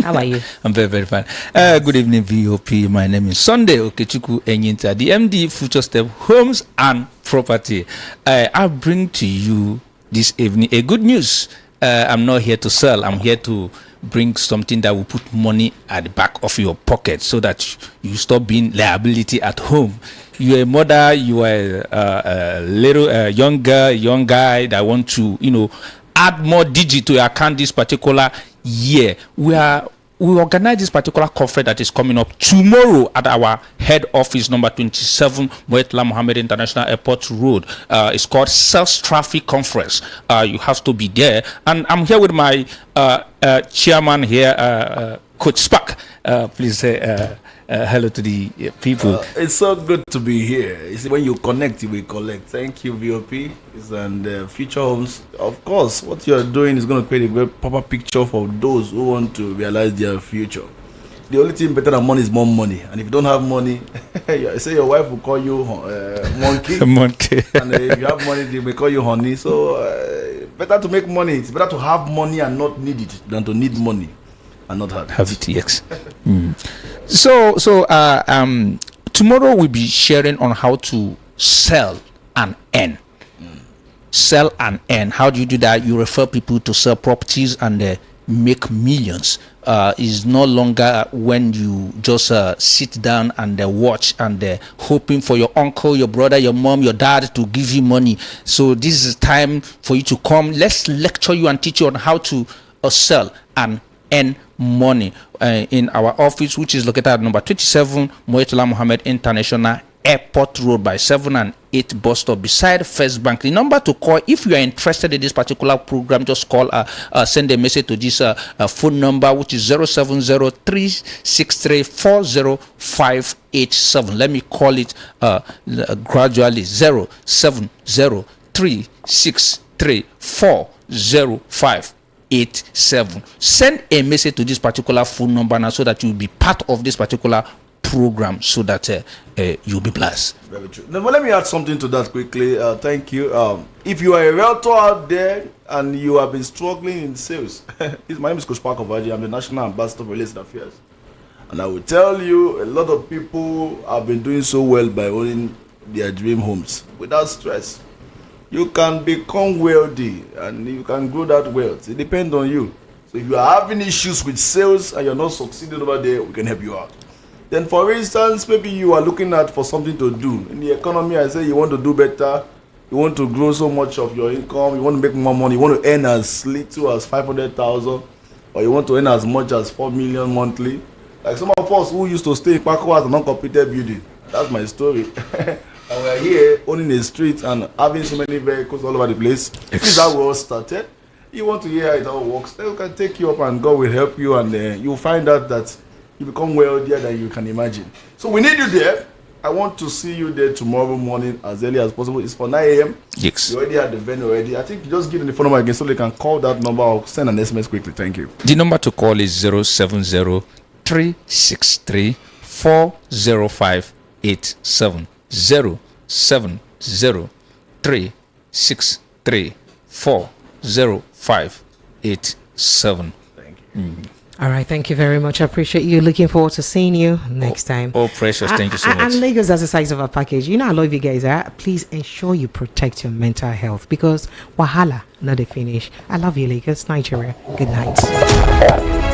How are you? I'm very, very fine. Good evening, VOP. My name is Sunday Okechukwu Enyinta, the MD Future Step Homes and Property. I bring to you this evening a good news. I'm not here to sell. I'm here to bring something that will put money at the back of your pocket so that you stop being liability at home. You're a mother, you are a little young girl, young guy that want to, add more digit to your account this particular year. We organize this particular conference that is coming up tomorrow at our head office, number 27, Moetla Mohammed International Airport Road. It's called Sales Traffic Conference. You have to be there. And I'm here with my chairman here, Coach Spark. Please say hello to the people. It's so good to be here. You see, when you connect, you will collect. Thank you, VOP. And Future Homes. Of course, what you're doing is going to create a very proper picture for those who want to realize their future. The only thing better than money is more money. And if you don't have money, say your wife will call you monkey. Monkey. And if you have money, they will call you honey. So better to make money. It's better to have money and not need it than to need money and not have it. Yes. So tomorrow we'll be sharing on how to sell and earn. Sell and earn. How do you do that? You refer people to sell properties and make millions. Is no longer when you just sit down and watch and hoping for your uncle, your brother, your mom, your dad to give you money. So this is time for you to come. Let's lecture you and teach you on how to sell and earn money in our office, which is located at number 27 Moyetola Mohammed International Airport Road by 7 and 8 bus stop beside First Bank. The number to call if you are interested in this particular program, just call send a message to this phone number, which is 070-363-40587. Let me call it gradually. 070-363-40587. Send a message to this particular phone number now so that you will be part of this particular program, so that you'll be blessed. Very true. Now, let me add something to that quickly. Thank you. If you are a realtor out there and you have been struggling in sales, my name is Coach Park Obaji. I'm the National Ambassador for Related Affairs. And I will tell you, a lot of people have been doing so well by owning their dream homes without stress. You can become wealthy and you can grow that wealth. It depends on you. So if you are having issues with sales and you're not succeeding over there, we can help you out. Then, for instance, maybe you are looking at for something to do in the economy. I say you want to do better, you want to grow so much of your income, you want to make more money, you want to earn as little as 500,000, or you want to earn as much as 4 million monthly. Like some of us who used to stay in Paco as an uncompleted building. That's my story. And we are here owning a street and having so many vehicles all over the place. This is how we all started. You want to hear how it all works, then we can take you up and God will help you, and you'll find out that you become wealthier than you can imagine. So we need you there. I want to see you there tomorrow morning as early as possible. It's for 9 a.m. Yes. You already had the venue already. I think you just give them the phone number again so they can call that number or send an SMS quickly. Thank you. The number to call is 070-363-40587. 070-363-40587. Thank you. All right, thank you very much. I appreciate you. Looking forward to seeing you next time. Oh, precious. Thank you so much. And Lagos as the size of a package. You know, I love you guys. Please ensure you protect your mental health because wahala, not a finish. I love you, Lagos, Nigeria. Good night.